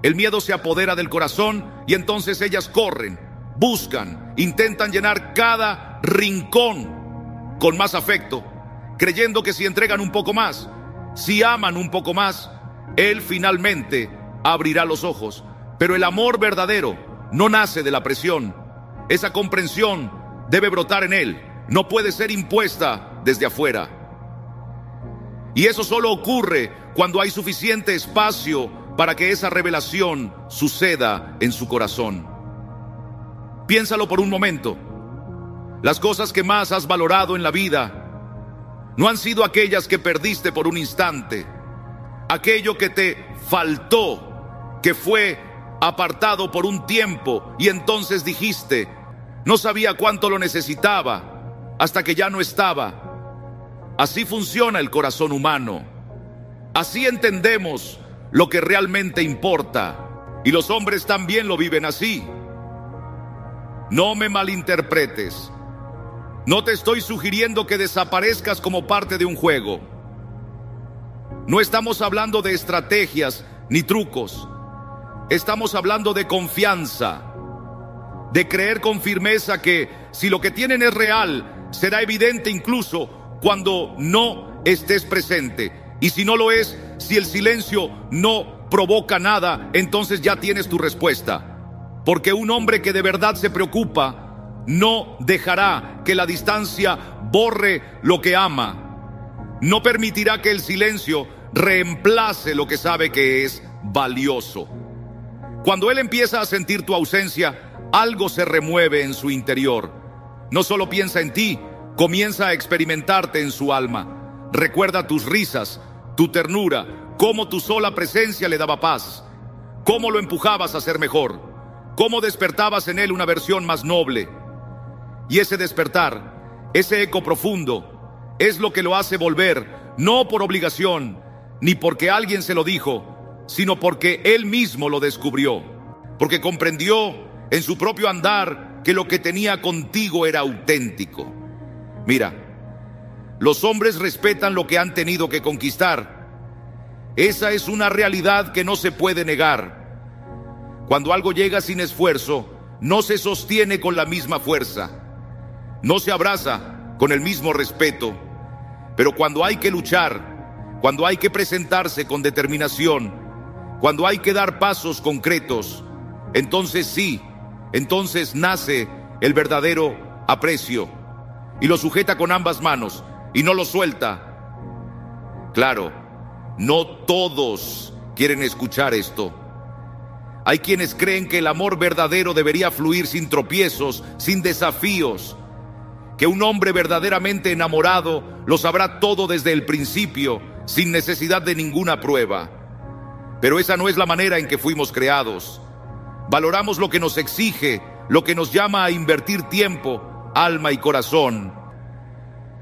El miedo se apodera del corazón y entonces ellas corren, buscan, intentan llenar cada rincón con más afecto, creyendo que si entregan un poco más, si aman un poco más, él finalmente abrirá los ojos. Pero el amor verdadero no nace de la presión. Esa comprensión debe brotar en él, no puede ser impuesta desde afuera. Y eso solo ocurre cuando hay suficiente espacio para que esa revelación suceda en su corazón. Piénsalo por un momento. Las cosas que más has valorado en la vida no han sido aquellas que perdiste por un instante, aquello que te faltó, que fue apartado por un tiempo y entonces dijiste: no sabía cuánto lo necesitaba, hasta que ya no estaba. Así funciona el corazón humano. Así entendemos lo que realmente importa. Y los hombres también lo viven así. No me malinterpretes. No te estoy sugiriendo que desaparezcas como parte de un juego. No estamos hablando de estrategias ni trucos. Estamos hablando de confianza, de creer con firmeza que si lo que tienen es real, será evidente incluso cuando no estés presente. Y si no lo es, si el silencio no provoca nada, entonces ya tienes tu respuesta. Porque un hombre que de verdad se preocupa no dejará que la distancia borre lo que ama. No permitirá que el silencio reemplace lo que sabe que es valioso. Cuando él empieza a sentir tu ausencia, algo se remueve en su interior. No solo piensa en ti, comienza a experimentarte en su alma. Recuerda tus risas, tu ternura, cómo tu sola presencia le daba paz, cómo lo empujabas a ser mejor, cómo despertabas en él una versión más noble. Y ese despertar, ese eco profundo, es lo que lo hace volver, no por obligación, ni porque alguien se lo dijo, sino porque él mismo lo descubrió, porque comprendió en su propio andar que lo que tenía contigo era auténtico. Mira, los hombres respetan lo que han tenido que conquistar. Esa es una realidad que no se puede negar. Cuando algo llega sin esfuerzo, no se sostiene con la misma fuerza, no se abraza con el mismo respeto. Pero cuando hay que luchar, cuando hay que presentarse con determinación, cuando hay que dar pasos concretos, entonces sí, entonces nace el verdadero aprecio, y lo sujeta con ambas manos y no lo suelta. Claro, no todos quieren escuchar esto. Hay quienes creen que el amor verdadero debería fluir sin tropiezos, sin desafíos, que un hombre verdaderamente enamorado lo sabrá todo desde el principio, sin necesidad de ninguna prueba. Pero esa no es la manera en que fuimos creados. Valoramos lo que nos exige, lo que nos llama a invertir tiempo, alma y corazón.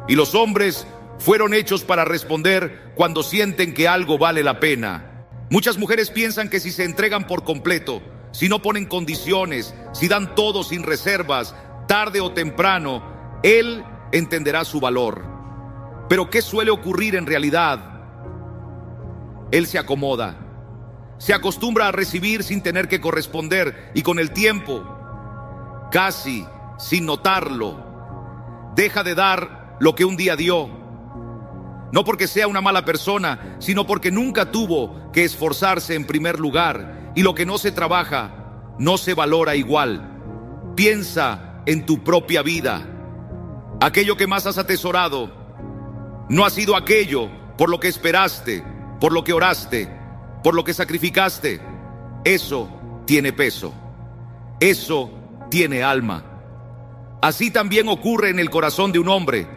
Y los hombres fueron hechos para responder cuando sienten que algo vale la pena. Muchas mujeres piensan que si se entregan por completo, si no ponen condiciones, si dan todo sin reservas, tarde o temprano, él entenderá su valor. Pero ¿qué suele ocurrir en realidad? Él se acomoda, se acostumbra a recibir sin tener que corresponder, y con el tiempo, casi sin notarlo, deja de dar lo que un día dio. No porque sea una mala persona, sino porque nunca tuvo que esforzarse en primer lugar, y lo que no se trabaja no se valora igual. Piensa en tu propia vida. Aquello que más has atesorado no ha sido aquello por lo que esperaste, por lo que oraste, por lo que sacrificaste. Eso tiene peso, eso tiene alma. Así también ocurre en el corazón de un hombre.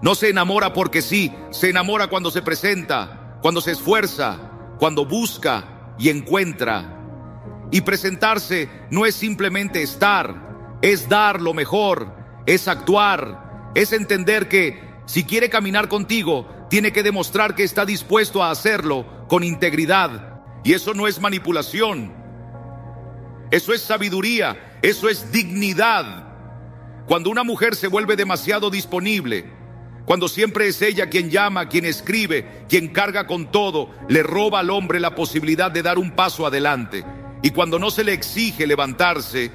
No se enamora porque sí, se enamora cuando se presenta, cuando se esfuerza, cuando busca y encuentra. Y presentarse no es simplemente estar, es dar lo mejor, es actuar, es entender que si quiere caminar contigo, tiene que demostrar que está dispuesto a hacerlo con integridad. Y eso no es manipulación, eso es sabiduría, eso es dignidad. Cuando una mujer se vuelve demasiado disponible, cuando siempre es ella quien llama, quien escribe, quien carga con todo, le roba al hombre la posibilidad de dar un paso adelante. Y cuando no se le exige levantarse,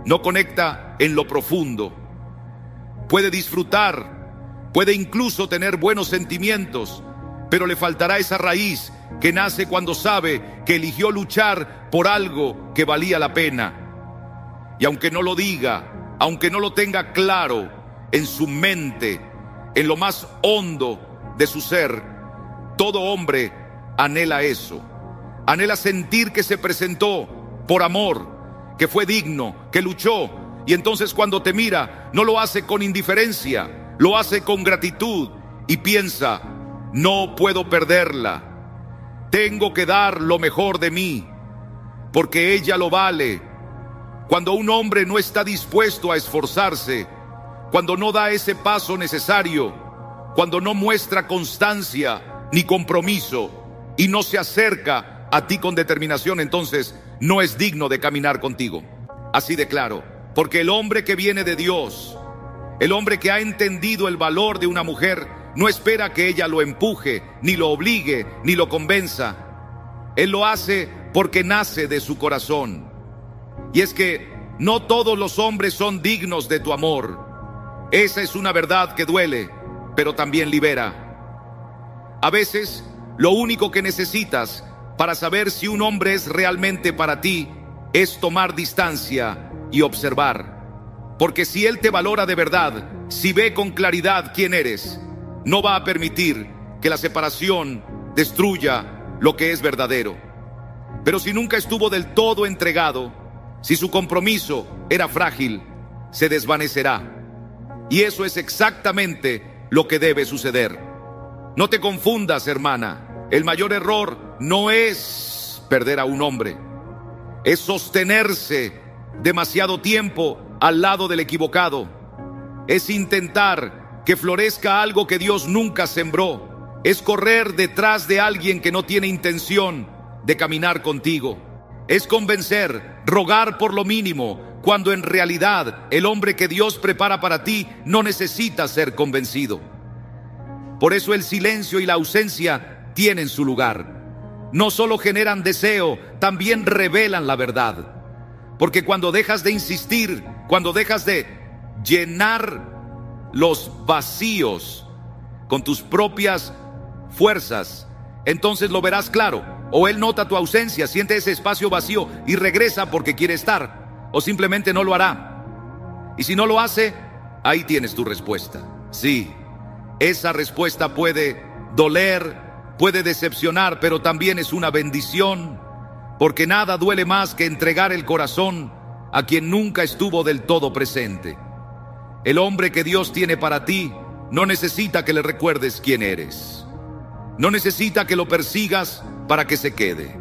no conecta en lo profundo. Puede disfrutar, puede incluso tener buenos sentimientos, pero le faltará esa raíz que nace cuando sabe que eligió luchar por algo que valía la pena. Y aunque no lo diga, aunque no lo tenga claro en su mente, en lo más hondo de su ser, todo hombre anhela eso. Anhela sentir que se presentó por amor, que fue digno, que luchó. Y entonces cuando te mira, no lo hace con indiferencia, lo hace con gratitud y piensa: no puedo perderla, tengo que dar lo mejor de mí, porque ella lo vale. Cuando un hombre no está dispuesto a esforzarse, cuando no da ese paso necesario, cuando no muestra constancia ni compromiso y no se acerca a ti con determinación, entonces no es digno de caminar contigo. Así de claro. Porque el hombre que viene de Dios, el hombre que ha entendido el valor de una mujer, no espera que ella lo empuje, ni lo obligue, ni lo convenza. Él lo hace porque nace de su corazón. Y es que no todos los hombres son dignos de tu amor. Esa es una verdad que duele, pero también libera. A veces, lo único que necesitas para saber si un hombre es realmente para ti es tomar distancia y observar. Porque si él te valora de verdad, si ve con claridad quién eres, no va a permitir que la separación destruya lo que es verdadero. Pero si nunca estuvo del todo entregado, si su compromiso era frágil, se desvanecerá. Y eso es exactamente lo que debe suceder. No te confundas, hermana. El mayor error no es perder a un hombre, es sostenerse demasiado tiempo al lado del equivocado. Es intentar que florezca algo que Dios nunca sembró. Es correr detrás de alguien que no tiene intención de caminar contigo. Es convencer, rogar por lo mínimo, cuando en realidad el hombre que Dios prepara para ti no necesita ser convencido. Por eso el silencio y la ausencia tienen su lugar. No solo generan deseo, también revelan la verdad. Porque cuando dejas de insistir, cuando dejas de llenar los vacíos con tus propias fuerzas, entonces lo verás claro. O él nota tu ausencia, siente ese espacio vacío y regresa porque quiere estar, o simplemente no lo hará. Y si no lo hace, ahí tienes tu respuesta. Sí, esa respuesta puede doler, puede decepcionar, pero también es una bendición, porque nada duele más que entregar el corazón a quien nunca estuvo del todo presente. El hombre que Dios tiene para ti no necesita que le recuerdes quién eres. No necesita que lo persigas para que se quede.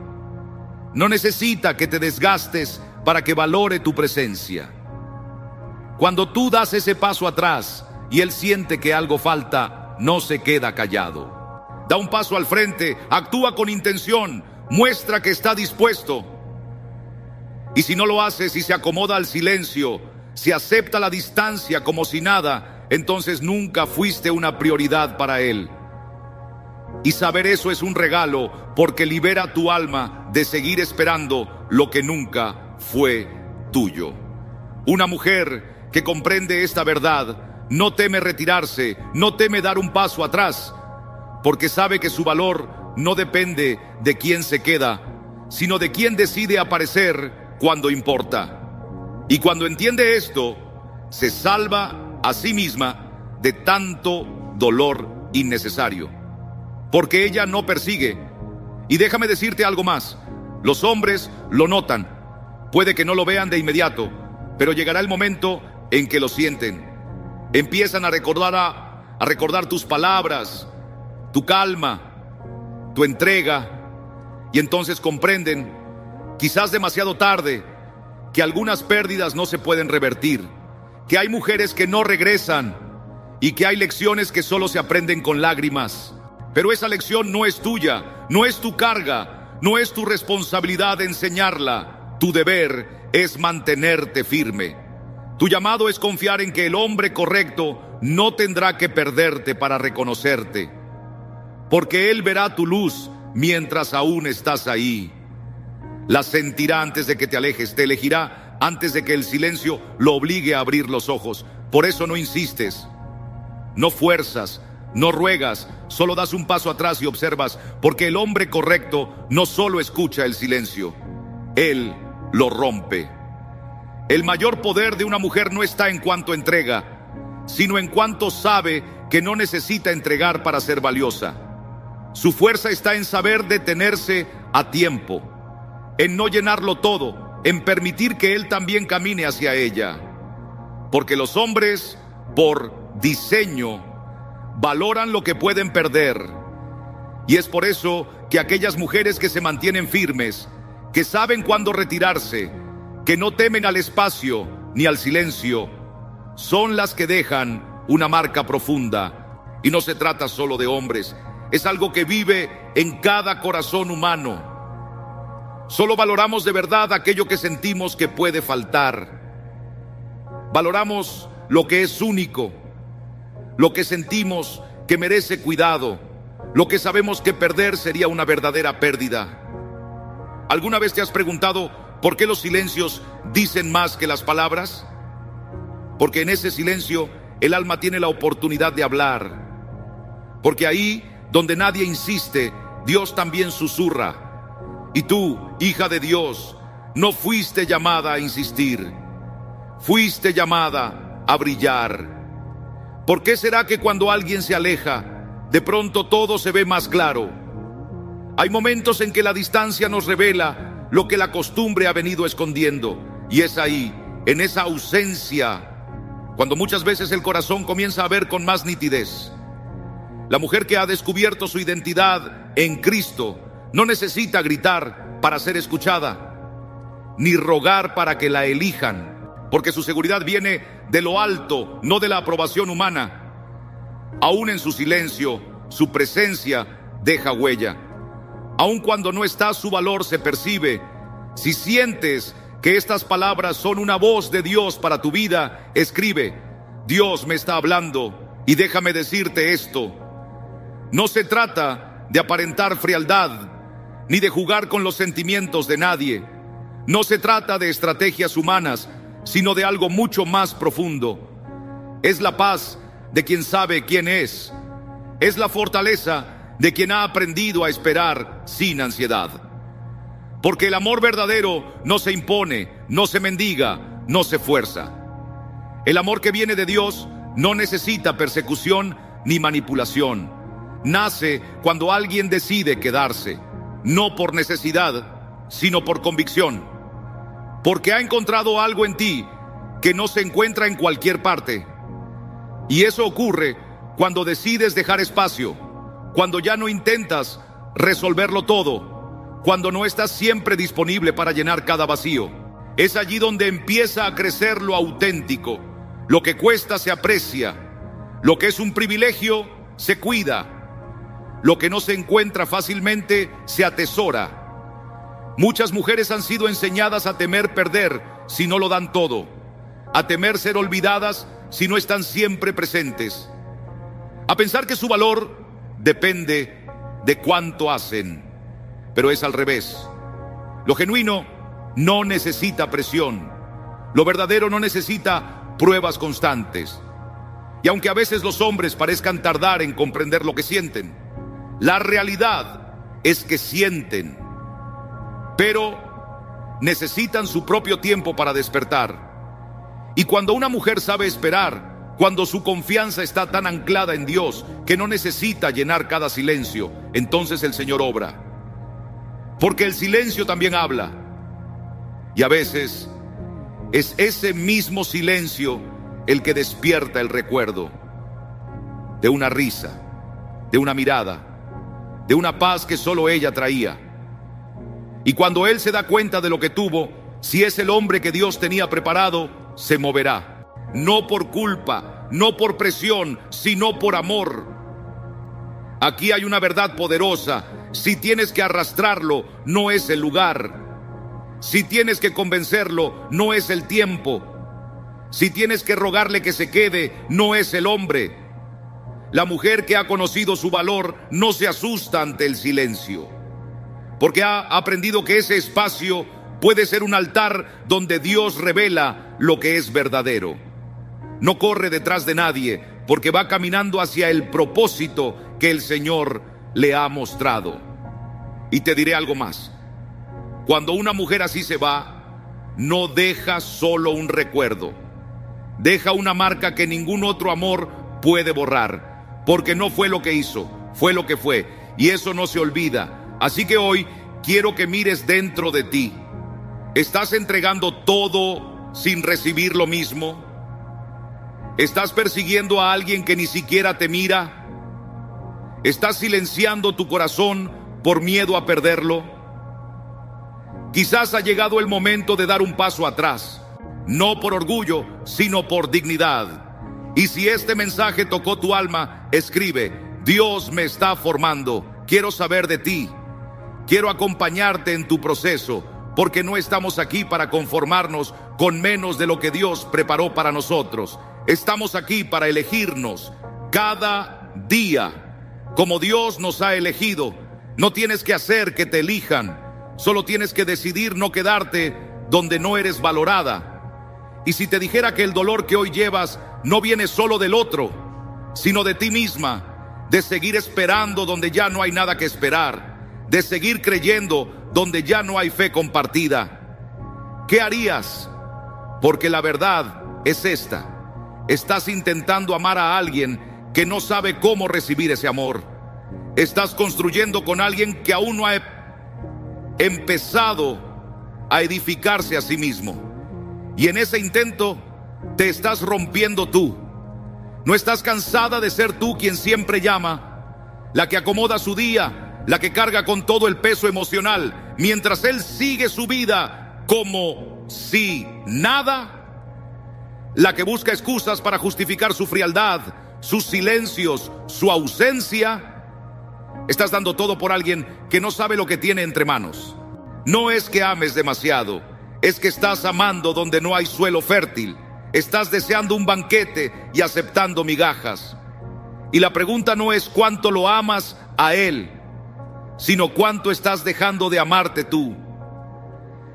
No necesita que te desgastes para que valore tu presencia. Cuando tú das ese paso atrás y él siente que algo falta, no se queda callado. Da un paso al frente, actúa con intención, muestra que está dispuesto. Y si no lo hace, si se acomoda al silencio, si acepta la distancia como si nada, entonces nunca fuiste una prioridad para él. Y saber eso es un regalo, porque libera tu alma de seguir esperando lo que nunca fue tuyo. Una mujer que comprende esta verdad no teme retirarse, no teme dar un paso atrás, porque sabe que su valor no depende de quién se queda, sino de quién decide aparecer cuando importa. Y cuando entiende esto, se salva a sí misma de tanto dolor innecesario. Porque ella no persigue. Y déjame decirte algo más. Los hombres lo notan. Puede que no lo vean de inmediato, pero llegará el momento en que lo sienten. Empiezan a recordar tus palabras, tu calma, tu entrega. Y entonces comprenden, quizás demasiado tarde, que algunas pérdidas no se pueden revertir, que hay mujeres que no regresan y que hay lecciones que solo se aprenden con lágrimas. Pero esa lección no es tuya, no es tu carga, no es tu responsabilidad enseñarla. Tu deber es mantenerte firme. Tu llamado es confiar en que el hombre correcto no tendrá que perderte para reconocerte, porque él verá tu luz mientras aún estás ahí. La sentirá antes de que te alejes, te elegirá antes de que el silencio lo obligue a abrir los ojos. Por eso no insistes, no fuerzas, no ruegas, solo das un paso atrás y observas, porque el hombre correcto no solo escucha el silencio, él lo rompe. El mayor poder de una mujer no está en cuanto entrega, sino en cuanto sabe que no necesita entregar para ser valiosa. Su fuerza está en saber detenerse a tiempo, en no llenarlo todo, en permitir que él también camine hacia ella. Porque los hombres, por diseño, valoran lo que pueden perder. Y es por eso que aquellas mujeres que se mantienen firmes, que saben cuándo retirarse, que no temen al espacio ni al silencio, son las que dejan una marca profunda. Y no se trata solo de hombres, es algo que vive en cada corazón humano. Solo valoramos de verdad aquello que sentimos que puede faltar. Valoramos lo que es único, lo que sentimos que merece cuidado, lo que sabemos que perder sería una verdadera pérdida. ¿Alguna vez te has preguntado por qué los silencios dicen más que las palabras? Porque en ese silencio el alma tiene la oportunidad de hablar. Porque ahí donde nadie insiste, Dios también susurra. Y tú, hija de Dios, no fuiste llamada a insistir, fuiste llamada a brillar. ¿Por qué será que cuando alguien se aleja, de pronto todo se ve más claro? Hay momentos en que la distancia nos revela lo que la costumbre ha venido escondiendo. Y es ahí, en esa ausencia, cuando muchas veces el corazón comienza a ver con más nitidez. La mujer que ha descubierto su identidad en Cristo no necesita gritar para ser escuchada, ni rogar para que la elijan, porque su seguridad viene de lo alto, no de la aprobación humana. Aún en su silencio, su presencia deja huella. Aun cuando no está, su valor se percibe. Si sientes que estas palabras son una voz de Dios para tu vida, escribe: Dios me está hablando y déjame decirte esto. No se trata de aparentar frialdad, ni de jugar con los sentimientos de nadie. No se trata de estrategias humanas, sino de algo mucho más profundo. Es la paz de quien sabe quién es. Es la fortaleza de quien ha aprendido a esperar sin ansiedad. Porque el amor verdadero no se impone, no se mendiga, no se fuerza. El amor que viene de Dios no necesita persecución ni manipulación. Nace cuando alguien decide quedarse, no por necesidad, sino por convicción. Porque ha encontrado algo en ti que no se encuentra en cualquier parte. Y eso ocurre cuando decides dejar espacio, cuando ya no intentas resolverlo todo, cuando no estás siempre disponible para llenar cada vacío. Es allí donde empieza a crecer lo auténtico. Lo que cuesta se aprecia. Lo que es un privilegio se cuida. Lo que no se encuentra fácilmente se atesora. Muchas mujeres han sido enseñadas a temer perder si no lo dan todo, a temer ser olvidadas si no están siempre presentes, a pensar que su valor depende de cuánto hacen. Pero es al revés. Lo genuino no necesita presión. Lo verdadero no necesita pruebas constantes. Y aunque a veces los hombres parezcan tardar en comprender lo que sienten, la realidad es que sienten, pero necesitan su propio tiempo para despertar. Y cuando una mujer sabe esperar, cuando su confianza está tan anclada en Dios que no necesita llenar cada silencio, entonces el Señor obra. Porque el silencio también habla. Y a veces es ese mismo silencio el que despierta el recuerdo de una risa, de una mirada, de una paz que solo ella traía. Y cuando él se da cuenta de lo que tuvo, si es el hombre que Dios tenía preparado, se moverá. No por culpa, no por presión, sino por amor. Aquí hay una verdad poderosa. Si tienes que arrastrarlo, no es el lugar. Si tienes que convencerlo, no es el tiempo. Si tienes que rogarle que se quede, no es el hombre. La mujer que ha conocido su valor no se asusta ante el silencio, porque ha aprendido que ese espacio puede ser un altar donde Dios revela lo que es verdadero. No corre detrás de nadie, porque va caminando hacia el propósito que el Señor le ha mostrado. Y te diré algo más. Cuando una mujer así se va, no deja solo un recuerdo. Deja una marca que ningún otro amor puede borrar. Porque no fue lo que hizo, fue lo que fue. Y eso no se olvida. Así que hoy quiero que mires dentro de ti. ¿Estás entregando todo sin recibir lo mismo? ¿Estás persiguiendo a alguien que ni siquiera te mira? ¿Estás silenciando tu corazón por miedo a perderlo? Quizás ha llegado el momento de dar un paso atrás. No por orgullo, sino por dignidad. Y si este mensaje tocó tu alma, escribe: Dios me está formando, quiero saber de ti, quiero acompañarte en tu proceso, porque no estamos aquí para conformarnos con menos de lo que Dios preparó para nosotros. Estamos aquí para elegirnos cada día como Dios nos ha elegido. No tienes que hacer que te elijan, solo tienes que decidir no quedarte donde no eres valorada. Y si te dijera que el dolor que hoy llevas no viene solo del otro, sino de ti misma, de seguir esperando donde ya no hay nada que esperar, de seguir creyendo donde ya no hay fe compartida, ¿qué harías? Porque la verdad es esta: estás intentando amar a alguien que no sabe cómo recibir ese amor. Estás construyendo con alguien que aún no ha empezado a edificarse a sí mismo. Y en ese intento te estás rompiendo tú. No estás cansada de ser tú quien siempre llama, la que acomoda su día, la que carga con todo el peso emocional, mientras él sigue su vida como si nada, la que busca excusas para justificar su frialdad, sus silencios, su ausencia, estás dando todo por alguien que no sabe lo que tiene entre manos. No es que ames demasiado, es que estás amando donde no hay suelo fértil. Estás deseando un banquete y aceptando migajas. Y la pregunta no es cuánto lo amas a él, sino cuánto estás dejando de amarte tú.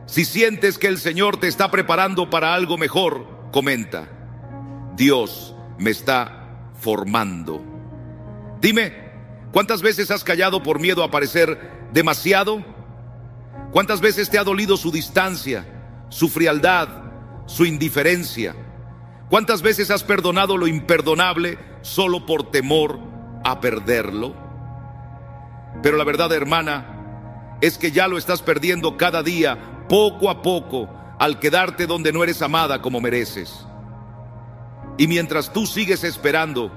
Si sientes que el Señor te está preparando para algo mejor, comenta: Dios me está formando. Dime, ¿cuántas veces has callado por miedo a parecer demasiado? ¿Cuántas veces te ha dolido su distancia, su frialdad, su indiferencia? ¿Cuántas veces has perdonado lo imperdonable solo por temor a perderlo? Pero la verdad, hermana, es que ya lo estás perdiendo cada día, poco a poco, al quedarte donde no eres amada como mereces. Y mientras tú sigues esperando,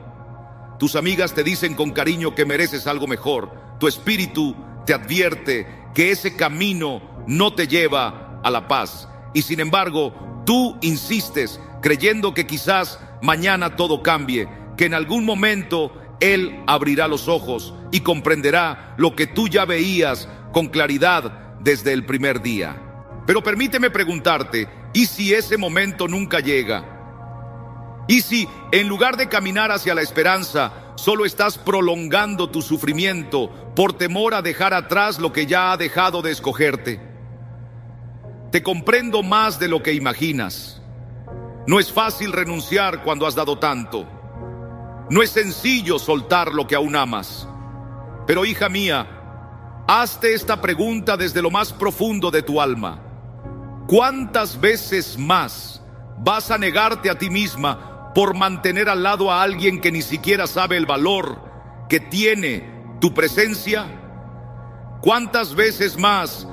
tus amigas te dicen con cariño que mereces algo mejor. Tu espíritu te advierte que ese camino no te lleva a la paz. Y sin embargo, tú insistes creyendo que quizás mañana todo cambie, que en algún momento Él abrirá los ojos y comprenderá lo que tú ya veías con claridad desde el primer día. Pero permíteme preguntarte, ¿y si ese momento nunca llega? ¿Y si en lugar de caminar hacia la esperanza, solo estás prolongando tu sufrimiento por temor a dejar atrás lo que ya ha dejado de escogerte? Te comprendo más de lo que imaginas. No es fácil renunciar cuando has dado tanto. No es sencillo soltar lo que aún amas. Pero hija mía, hazte esta pregunta desde lo más profundo de tu alma. ¿Cuántas veces más vas a negarte a ti misma por mantener al lado a alguien que ni siquiera sabe el valor que tiene tu presencia? ¿Cuántas veces más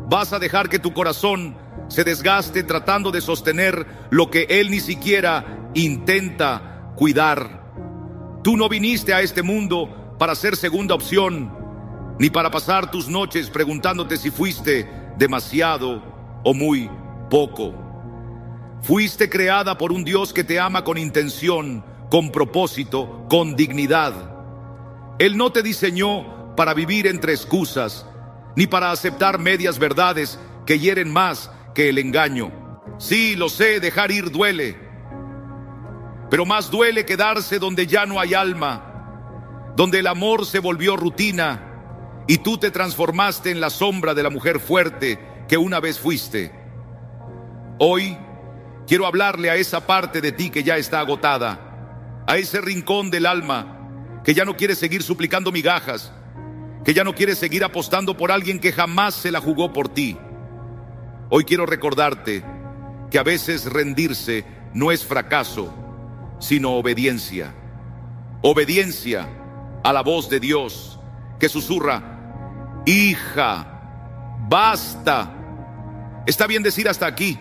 vas a dejar que tu corazón se desgaste tratando de sostener lo que él ni siquiera intenta cuidar? Tú no viniste a este mundo para ser segunda opción, ni para pasar tus noches preguntándote si fuiste demasiado o muy poco. Fuiste creada por un Dios que te ama con intención, con propósito, con dignidad. Él no te diseñó para vivir entre excusas, ni para aceptar medias verdades que hieren más que el engaño. Sí, lo sé, dejar ir duele, pero más duele quedarse donde ya no hay alma, donde el amor se volvió rutina y tú te transformaste en la sombra de la mujer fuerte que una vez fuiste. Hoy quiero hablarle a esa parte de ti que ya está agotada, a ese rincón del alma que ya no quiere seguir suplicando migajas, que ya no quiere seguir apostando por alguien que jamás se la jugó por ti. Hoy quiero recordarte que a veces rendirse no es fracaso, sino obediencia. Obediencia a la voz de Dios que susurra: hija, basta. Está bien decir hasta aquí,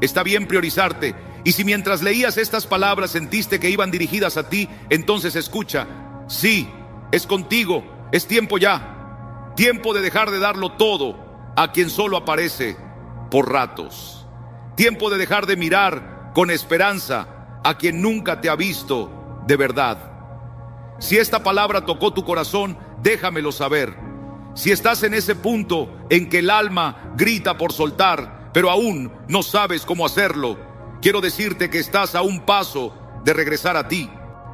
está bien priorizarte. Y si mientras leías estas palabras sentiste que iban dirigidas a ti, entonces escucha: sí, es contigo, es tiempo ya. Tiempo de dejar de darlo todo a quien solo aparece por ratos. Tiempo de dejar de mirar con esperanza a quien nunca te ha visto de verdad. Si esta palabra tocó tu corazón, déjamelo saber. Si estás en ese punto en que el alma grita por soltar, pero aún no sabes cómo hacerlo, quiero decirte que estás a un paso de regresar a ti.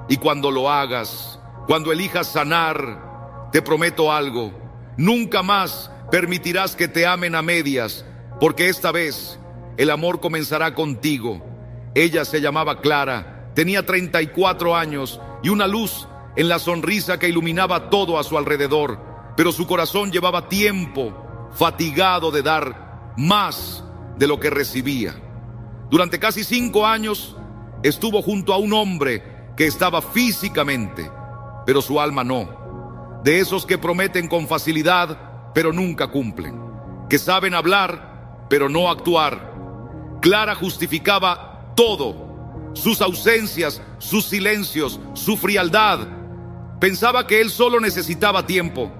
Y cuando lo hagas, cuando elijas sanar, te prometo algo: nunca más permitirás que te amen a medias, porque esta vez el amor comenzará contigo. Ella se llamaba Clara, tenía 34 años y una luz en la sonrisa que iluminaba todo a su alrededor, pero su corazón llevaba tiempo fatigado de dar más de lo que recibía. Durante casi 5 años estuvo junto a un hombre que estaba físicamente, pero su alma no. De esos que prometen con facilidad, pero nunca cumplen. Que saben hablar, pero no actuar. Clara justificaba todo: sus ausencias, sus silencios, su frialdad. Pensaba que él solo necesitaba tiempo,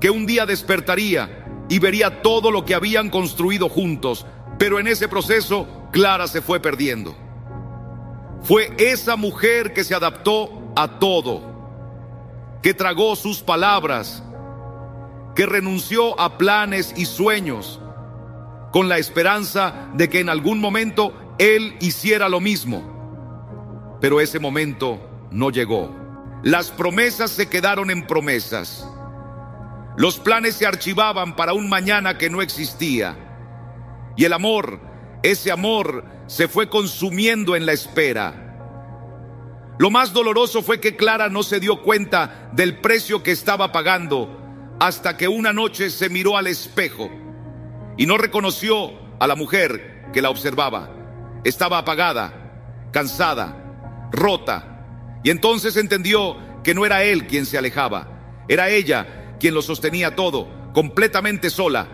que un día despertaría y vería todo lo que habían construido juntos, pero en ese proceso Clara se fue perdiendo. Fue esa mujer que se adaptó a todo, que tragó sus palabras, que renunció a planes y sueños, con la esperanza de que en algún momento él hiciera lo mismo. Pero ese momento no llegó. Las promesas se quedaron en promesas. Los planes se archivaban para un mañana que no existía. Y el amor, ese amor, se fue consumiendo en la espera. Lo más doloroso fue que Clara no se dio cuenta del precio que estaba pagando hasta que una noche se miró al espejo y no reconoció a la mujer que la observaba. Estaba apagada, cansada, rota, y entonces entendió que no era él quien se alejaba, era ella quien lo sostenía todo, completamente sola.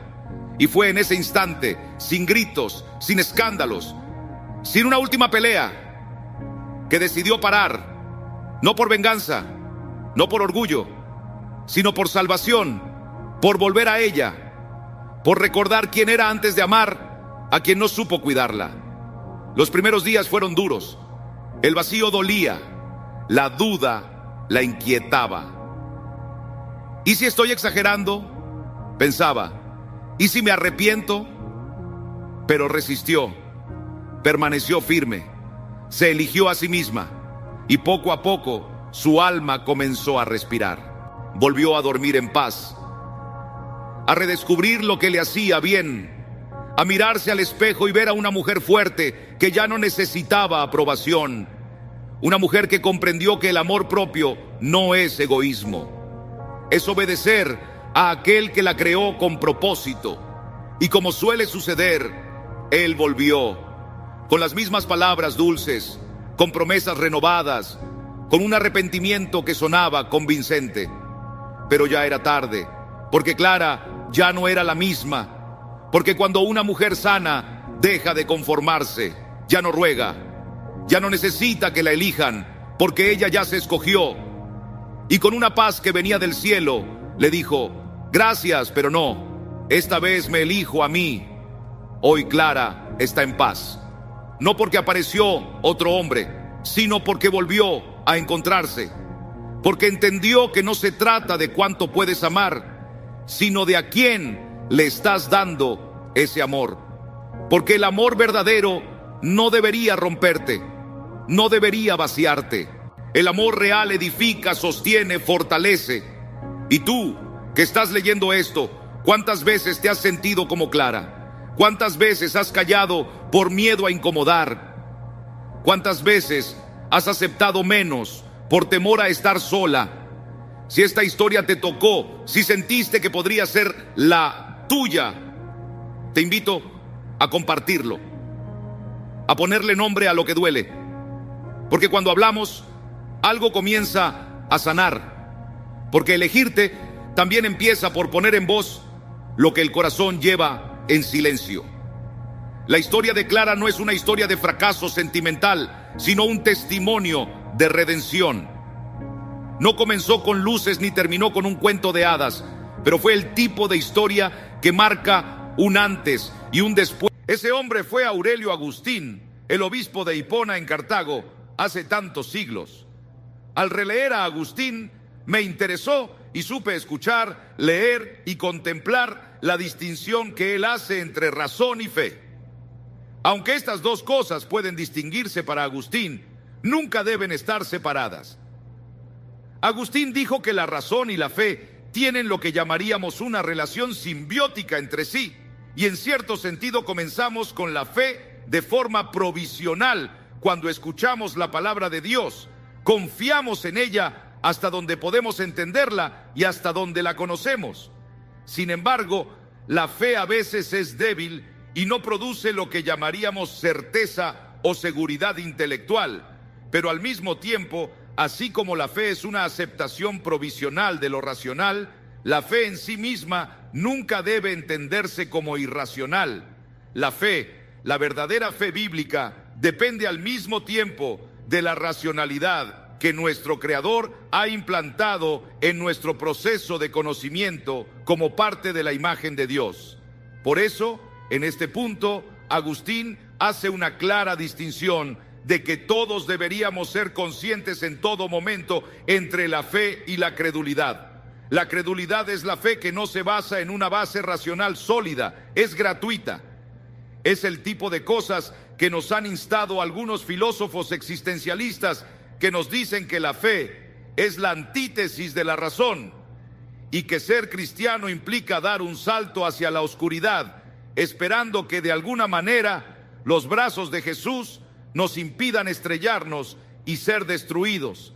Y fue en ese instante, sin gritos, sin escándalos, sin una última pelea, que decidió parar, no por venganza, no por orgullo, sino por salvación, por volver a ella, por recordar quién era antes de amar a quien no supo cuidarla. Los primeros días fueron duros, el vacío dolía, la duda la inquietaba. ¿Y si estoy exagerando?, pensaba. ¿Y si me arrepiento? Pero resistió, permaneció firme, se eligió a sí misma y poco a poco su alma comenzó a respirar. Volvió a dormir en paz, a redescubrir lo que le hacía bien, a mirarse al espejo y ver a una mujer fuerte que ya no necesitaba aprobación, una mujer que comprendió que el amor propio no es egoísmo, es obedecer a aquel que la creó con propósito. Y como suele suceder, él volvió con las mismas palabras dulces, con promesas renovadas, con un arrepentimiento que sonaba convincente. Pero ya era tarde, porque Clara ya no era la misma, porque cuando una mujer sana deja de conformarse, ya no ruega, ya no necesita que la elijan, porque ella ya se escogió. Y con una paz que venía del cielo, le dijo: gracias, pero no, esta vez me elijo a mí. Hoy Clara está en paz, no porque apareció otro hombre, sino porque volvió a encontrarse, porque entendió que no se trata de cuánto puedes amar, sino de a quién le estás dando ese amor. Porque el amor verdadero no debería romperte, no debería vaciarte. El amor real edifica, sostiene, fortalece. Y tú, que estás leyendo esto, ¿cuántas veces te has sentido como Clara? ¿Cuántas veces has callado por miedo a incomodar? ¿Cuántas veces has aceptado menos por temor a estar sola? Si esta historia te tocó, si sentiste que podría ser la tuya, te invito a compartirlo, a ponerle nombre a lo que duele. Porque cuando hablamos, algo comienza a sanar. Porque elegirte también empieza por poner en voz lo que el corazón lleva en silencio. La historia de Clara no es una historia de fracaso sentimental, sino un testimonio de redención. No comenzó con luces ni terminó con un cuento de hadas, pero fue el tipo de historia que marca un antes y un después. Ese hombre fue Aurelio Agustín, el obispo de Hipona en Cartago, hace tantos siglos. Al releer a Agustín, me interesó y supe escuchar, leer y contemplar la distinción que él hace entre razón y fe. Aunque estas dos cosas pueden distinguirse para Agustín, nunca deben estar separadas. Agustín dijo que la razón y la fe tienen lo que llamaríamos una relación simbiótica entre sí, y en cierto sentido comenzamos con la fe de forma provisional cuando escuchamos la palabra de Dios, confiamos en ella hasta donde podemos entenderla y hasta donde la conocemos. Sin embargo, la fe a veces es débil y no produce lo que llamaríamos certeza o seguridad intelectual, pero al mismo tiempo, así como la fe es una aceptación provisional de lo racional, la fe en sí misma nunca debe entenderse como irracional. La fe, la verdadera fe bíblica, depende al mismo tiempo de la racionalidad que nuestro Creador ha implantado en nuestro proceso de conocimiento como parte de la imagen de Dios. Por eso, en este punto, Agustín hace una clara distinción de que todos deberíamos ser conscientes en todo momento entre la fe y la credulidad. La credulidad es la fe que no se basa en una base racional sólida, es gratuita. Es el tipo de cosas que nos han instado algunos filósofos existencialistas que nos dicen que la fe es la antítesis de la razón y que ser cristiano implica dar un salto hacia la oscuridad, esperando que de alguna manera los brazos de Jesús nos impidan estrellarnos y ser destruidos.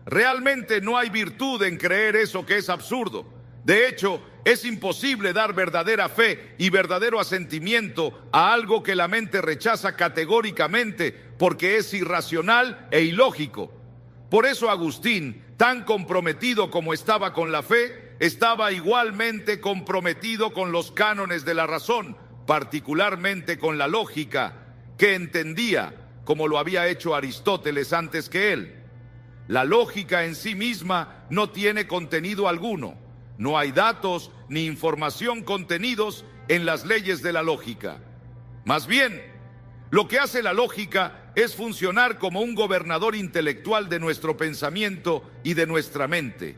Realmente no hay virtud en creer eso, que es absurdo. De hecho, es imposible dar verdadera fe y verdadero asentimiento a algo que la mente rechaza categóricamente porque es irracional e ilógico. Por eso Agustín, tan comprometido como estaba con la fe, estaba igualmente comprometido con los cánones de la razón, particularmente con la lógica, que entendía, como lo había hecho Aristóteles antes que él. La lógica en sí misma no tiene contenido alguno. No hay datos ni información contenidos en las leyes de la lógica. Más bien, lo que hace la lógica es funcionar como un gobernador intelectual de nuestro pensamiento y de nuestra mente.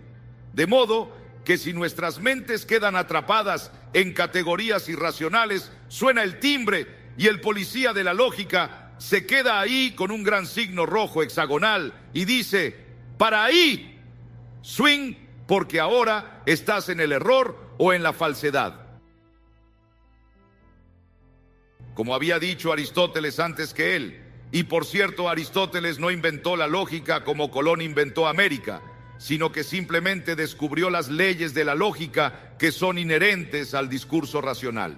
De modo que si nuestras mentes quedan atrapadas en categorías irracionales, suena el timbre y el policía de la lógica se queda ahí con un gran signo rojo hexagonal y dice: para ahí, swing, porque ahora estás en el error o en la falsedad. Como había dicho Aristóteles antes que él, y por cierto, Aristóteles no inventó la lógica como Colón inventó América, sino que simplemente descubrió las leyes de la lógica que son inherentes al discurso racional.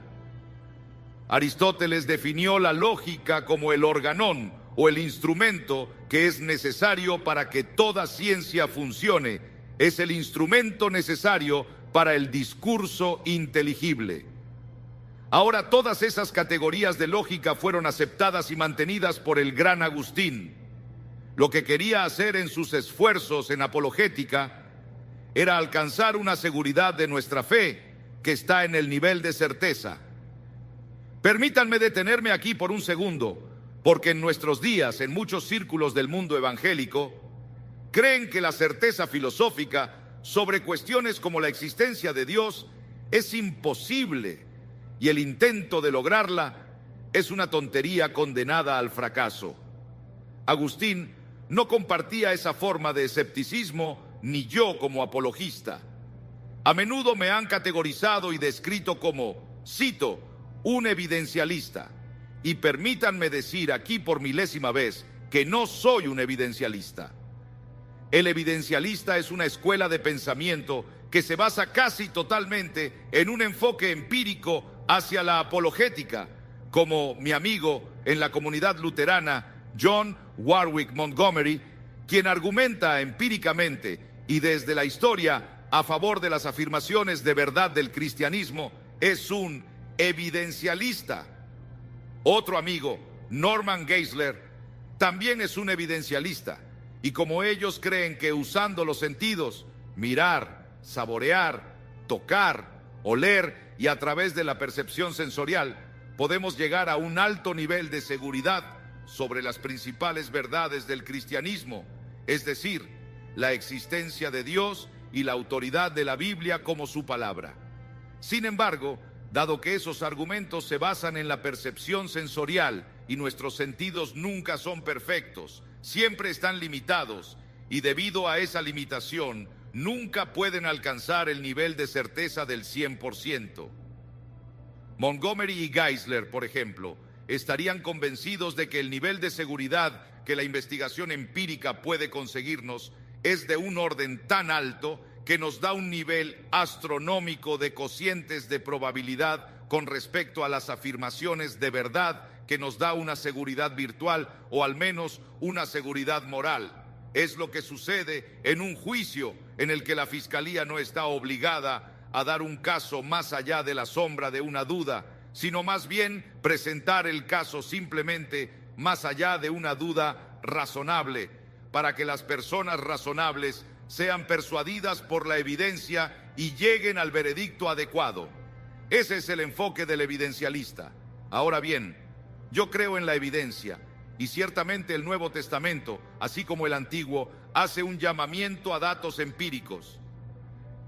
Aristóteles definió la lógica como el organón o el instrumento que es necesario para que toda ciencia funcione. Es el instrumento necesario para el discurso inteligible. Ahora, todas esas categorías de lógica fueron aceptadas y mantenidas por el gran Agustín. Lo que quería hacer en sus esfuerzos en apologética era alcanzar una seguridad de nuestra fe que está en el nivel de certeza. Permítanme detenerme aquí por un segundo, porque en nuestros días, en muchos círculos del mundo evangélico, creen que la certeza filosófica sobre cuestiones como la existencia de Dios es imposible y el intento de lograrla es una tontería condenada al fracaso. Agustín no compartía esa forma de escepticismo, ni yo como apologista. A menudo me han categorizado y descrito como, cito, un evidencialista. Y permítanme decir aquí por milésima vez que no soy un evidencialista. El evidencialista es una escuela de pensamiento que se basa casi totalmente en un enfoque empírico hacia la apologética, como mi amigo en la comunidad luterana, John Warwick Montgomery, quien argumenta empíricamente y desde la historia a favor de las afirmaciones de verdad del cristianismo, es un evidencialista. Otro amigo, Norman Geisler, también es un evidencialista, y como ellos creen que usando los sentidos, mirar, saborear, tocar, oler y a través de la percepción sensorial, podemos llegar a un alto nivel de seguridad sobre las principales verdades del cristianismo, es decir, la existencia de Dios y la autoridad de la Biblia como su palabra. Sin embargo, dado que esos argumentos se basan en la percepción sensorial y nuestros sentidos nunca son perfectos, siempre están limitados, y debido a esa limitación, nunca pueden alcanzar el nivel de certeza del 100%. Montgomery y Geisler, por ejemplo, estarían convencidos de que el nivel de seguridad que la investigación empírica puede conseguirnos es de un orden tan alto que nos da un nivel astronómico de cocientes de probabilidad con respecto a las afirmaciones de verdad, que nos da una seguridad virtual o al menos una seguridad moral. Es lo que sucede en un juicio en el que la fiscalía no está obligada a dar un caso más allá de la sombra de una duda, sino más bien presentar el caso simplemente más allá de una duda razonable, para que las personas razonables sean persuadidas por la evidencia y lleguen al veredicto adecuado. Ese es el enfoque del evidencialista. Ahora bien, yo creo en la evidencia y ciertamente el Nuevo Testamento, así como el Antiguo, hace un llamamiento a datos empíricos.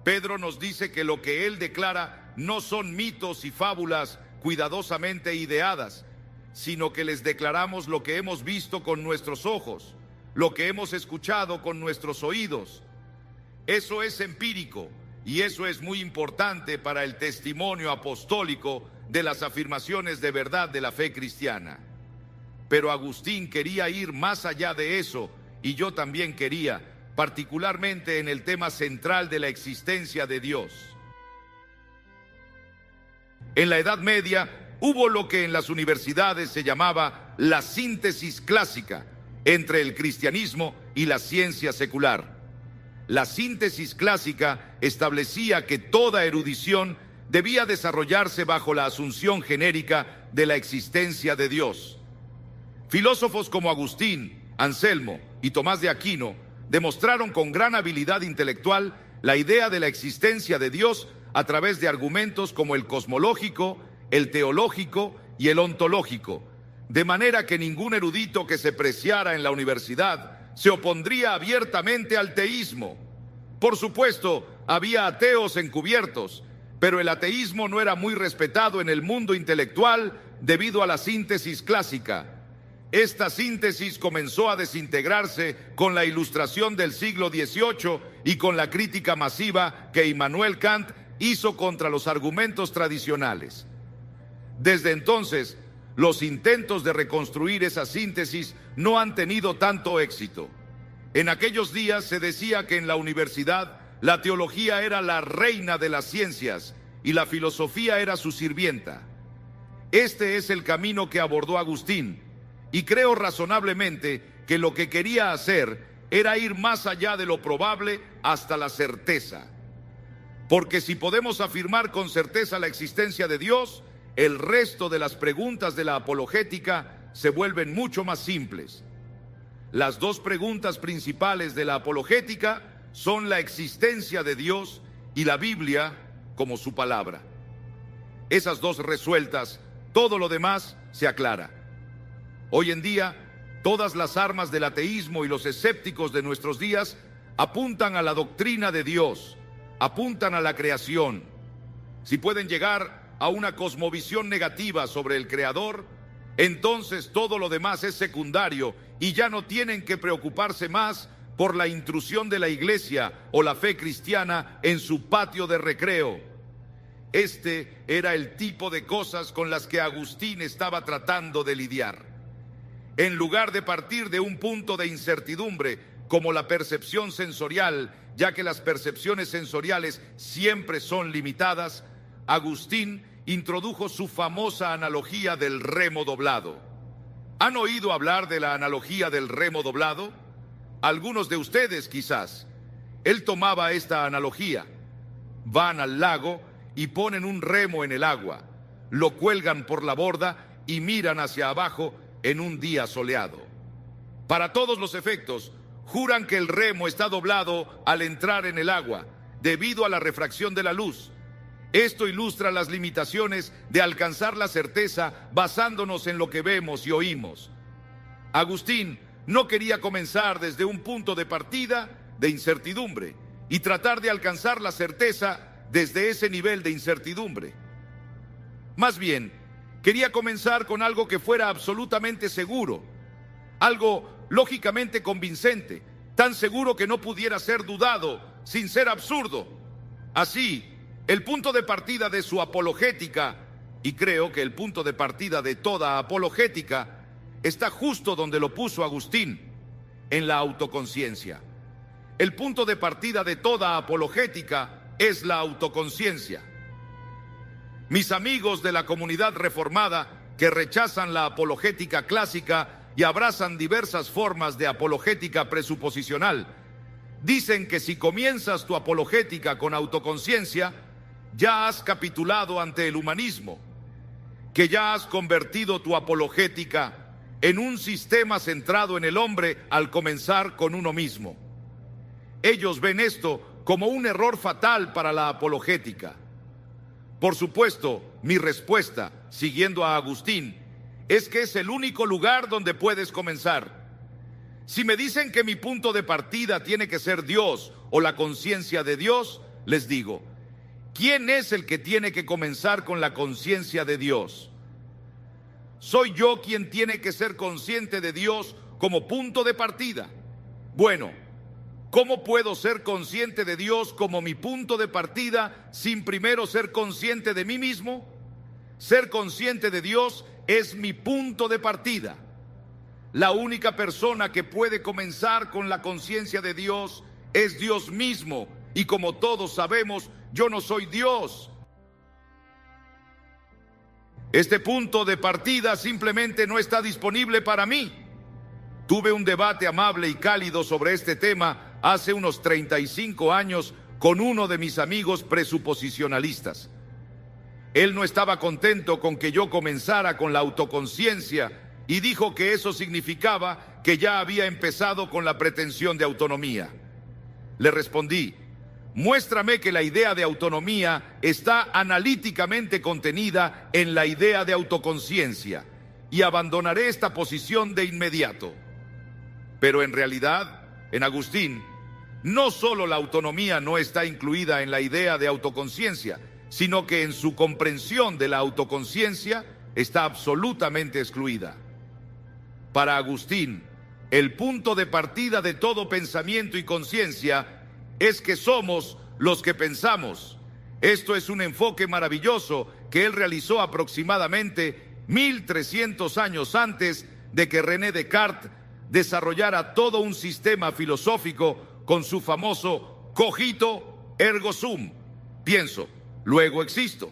Pedro nos dice que lo que él declara no son mitos y fábulas cuidadosamente ideadas, sino que les declaramos lo que hemos visto con nuestros ojos, lo que hemos escuchado con nuestros oídos. Eso es empírico y eso es muy importante para el testimonio apostólico de las afirmaciones de verdad de la fe cristiana. Pero Agustín quería ir más allá de eso, y yo también quería, particularmente en el tema central de la existencia de Dios. En la Edad Media hubo lo que en las universidades se llamaba la síntesis clásica entre el cristianismo y la ciencia secular. La síntesis clásica establecía que toda erudición debía desarrollarse bajo la asunción genérica de la existencia de Dios. Filósofos como Agustín, Anselmo y Tomás de Aquino demostraron con gran habilidad intelectual la idea de la existencia de Dios a través de argumentos como el cosmológico, el teológico y el ontológico, de manera que ningún erudito que se preciara en la universidad se opondría abiertamente al teísmo. Por supuesto, había ateos encubiertos, pero el ateísmo no era muy respetado en el mundo intelectual debido a la síntesis clásica. Esta síntesis comenzó a desintegrarse con la Ilustración del siglo XVIII y con la crítica masiva que Immanuel Kant hizo contra los argumentos tradicionales. Desde entonces, los intentos de reconstruir esa síntesis no han tenido tanto éxito. En aquellos días se decía que en la universidad la teología era la reina de las ciencias y la filosofía era su sirvienta. Este es el camino que abordó Agustín, y creo razonablemente que lo que quería hacer era ir más allá de lo probable hasta la certeza. Porque si podemos afirmar con certeza la existencia de Dios, el resto de las preguntas de la apologética se vuelven mucho más simples. Las dos preguntas principales de la apologética son la existencia de Dios y la Biblia como su palabra. Esas dos resueltas, todo lo demás se aclara. Hoy en día, todas las armas del ateísmo y los escépticos de nuestros días apuntan a la doctrina de Dios, apuntan a la creación. Si pueden llegar a una cosmovisión negativa sobre el Creador, entonces todo lo demás es secundario y ya no tienen que preocuparse más por la intrusión de la iglesia o la fe cristiana en su patio de recreo. Este era el tipo de cosas con las que Agustín estaba tratando de lidiar. En lugar de partir de un punto de incertidumbre como la percepción sensorial, ya que las percepciones sensoriales siempre son limitadas, Agustín introdujo su famosa analogía del remo doblado. ¿Han oído hablar de la analogía del remo doblado? Algunos de ustedes quizás. Él tomaba esta analogía. Van al lago y ponen un remo en el agua, lo cuelgan por la borda y miran hacia abajo en un día soleado. Para todos los efectos, juran que el remo está doblado al entrar en el agua, debido a la refracción de la luz. Esto ilustra las limitaciones de alcanzar la certeza basándonos en lo que vemos y oímos. Agustín no quería comenzar desde un punto de partida de incertidumbre y tratar de alcanzar la certeza desde ese nivel de incertidumbre. Más bien, quería comenzar con algo que fuera absolutamente seguro, algo lógicamente convincente, tan seguro que no pudiera ser dudado, sin ser absurdo. Así, el punto de partida de su apologética, y creo que el punto de partida de toda apologética, está justo donde lo puso Agustín, en la autoconciencia. El punto de partida de toda apologética es la autoconciencia. Mis amigos de la comunidad reformada que rechazan la apologética clásica y abrazan diversas formas de apologética presuposicional, dicen que si comienzas tu apologética con autoconciencia, ya has capitulado ante el humanismo, que ya has convertido tu apologética en un sistema centrado en el hombre al comenzar con uno mismo. Ellos ven esto como un error fatal para la apologética. Por supuesto, mi respuesta, siguiendo a Agustín, es que es el único lugar donde puedes comenzar. Si me dicen que mi punto de partida tiene que ser Dios o la conciencia de Dios, les digo, ¿quién es el que tiene que comenzar con la conciencia de Dios? ¿Soy yo quien tiene que ser consciente de Dios como punto de partida? Bueno, ¿cómo puedo ser consciente de Dios como mi punto de partida sin primero ser consciente de mí mismo? Ser consciente de Dios es mi punto de partida. La única persona que puede comenzar con la conciencia de Dios es Dios mismo, y como todos sabemos, yo no soy Dios. Este punto de partida simplemente no está disponible para mí. Tuve un debate amable y cálido sobre este tema hace unos 35 años con uno de mis amigos presuposicionalistas. Él no estaba contento con que yo comenzara con la autoconciencia y dijo que eso significaba que ya había empezado con la pretensión de autonomía. Le respondí, muéstrame que la idea de autonomía está analíticamente contenida en la idea de autoconciencia y abandonaré esta posición de inmediato. Pero en realidad, en Agustín, no solo la autonomía no está incluida en la idea de autoconciencia, sino que en su comprensión de la autoconciencia está absolutamente excluida. Para Agustín, el punto de partida de todo pensamiento y conciencia es que somos los que pensamos. Esto es un enfoque maravilloso que él realizó aproximadamente 1300 años antes de que René Descartes desarrollara todo un sistema filosófico con su famoso cogito ergo sum, pienso, luego existo.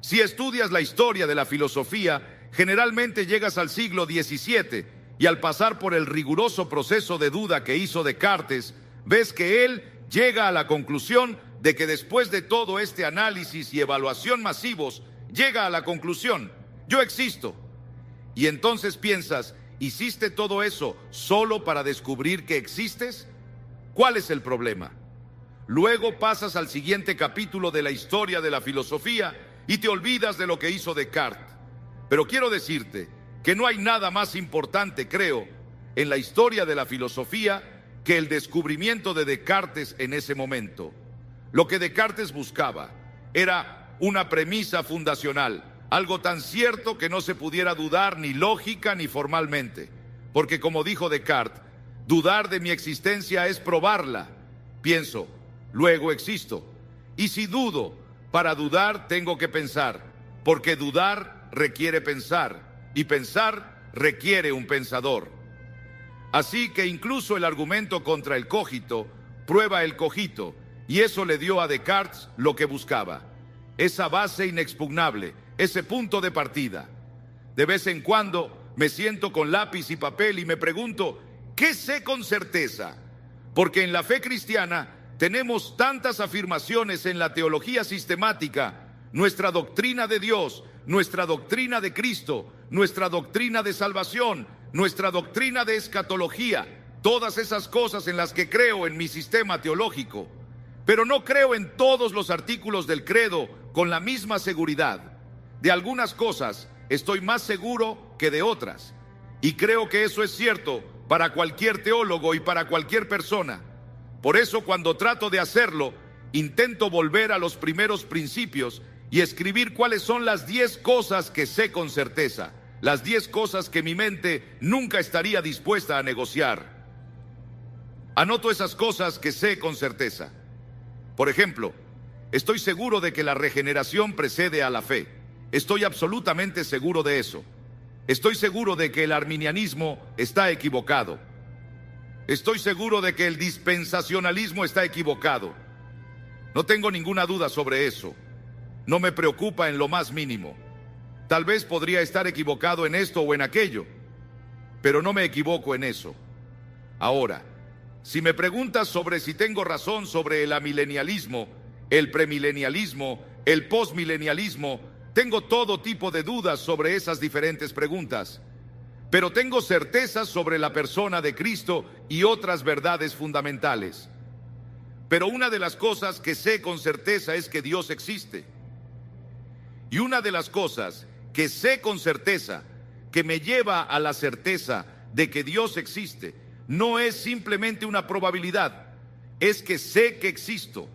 Si estudias la historia de la filosofía, generalmente llegas al siglo XVII y al pasar por el riguroso proceso de duda que hizo Descartes, ves que él llega a la conclusión de que después de todo este análisis y evaluación masivos, llega a la conclusión, yo existo. Y entonces piensas, ¿hiciste todo eso solo para descubrir que existes? ¿Cuál es el problema? Luego pasas al siguiente capítulo de la historia de la filosofía y te olvidas de lo que hizo Descartes. Pero quiero decirte que no hay nada más importante, creo, en la historia de la filosofía que el descubrimiento de Descartes en ese momento. Lo que Descartes buscaba era una premisa fundacional, algo tan cierto que no se pudiera dudar ni lógica ni formalmente. Porque como dijo Descartes, dudar de mi existencia es probarla. Pienso, luego existo. Y si dudo, para dudar tengo que pensar, porque dudar requiere pensar, y pensar requiere un pensador. Así que incluso el argumento contra el cogito prueba el cogito, y eso le dio a Descartes lo que buscaba, esa base inexpugnable, ese punto de partida. De vez en cuando me siento con lápiz y papel y me pregunto, ¿qué sé con certeza? Porque en la fe cristiana tenemos tantas afirmaciones en la teología sistemática, nuestra doctrina de Dios, nuestra doctrina de Cristo, nuestra doctrina de salvación, nuestra doctrina de escatología, todas esas cosas en las que creo en mi sistema teológico. Pero no creo en todos los artículos del credo con la misma seguridad. De algunas cosas estoy más seguro que de otras. Y creo que eso es cierto para cualquier teólogo y para cualquier persona. Por eso cuando trato de hacerlo, intento volver a los primeros principios y escribir cuáles son las 10 cosas que sé con certeza, las 10 cosas que mi mente nunca estaría dispuesta a negociar. Anoto esas cosas que sé con certeza. Por ejemplo, estoy seguro de que la regeneración precede a la fe. Estoy absolutamente seguro de eso. Estoy seguro de que el arminianismo está equivocado. Estoy seguro de que el dispensacionalismo está equivocado. No tengo ninguna duda sobre eso. No me preocupa en lo más mínimo. Tal vez podría estar equivocado en esto o en aquello, pero no me equivoco en eso. Ahora, si me preguntas sobre si tengo razón sobre el amilenialismo, el premilenialismo, el postmilenialismo, tengo todo tipo de dudas sobre esas diferentes preguntas, pero tengo certezas sobre la persona de Cristo y otras verdades fundamentales. Pero una de las cosas que sé con certeza es que Dios existe. Y una de las cosas que sé con certeza que me lleva a la certeza de que Dios existe no es simplemente una probabilidad, es que sé que existo.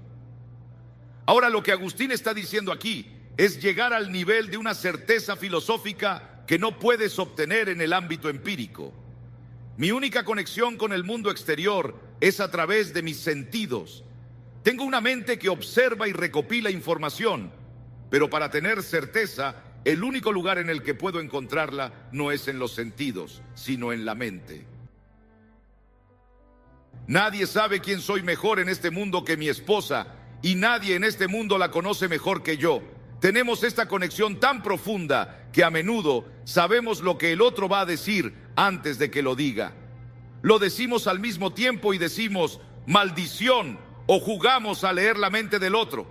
Ahora, lo que Agustín está diciendo aquí es llegar al nivel de una certeza filosófica que no puedes obtener en el ámbito empírico. Mi única conexión con el mundo exterior es a través de mis sentidos. Tengo una mente que observa y recopila información, pero para tener certeza, el único lugar en el que puedo encontrarla no es en los sentidos, sino en la mente. Nadie sabe quién soy mejor en este mundo que mi esposa, y nadie en este mundo la conoce mejor que yo. Tenemos esta conexión tan profunda que a menudo sabemos lo que el otro va a decir antes de que lo diga. Lo decimos al mismo tiempo y decimos maldición o jugamos a leer la mente del otro.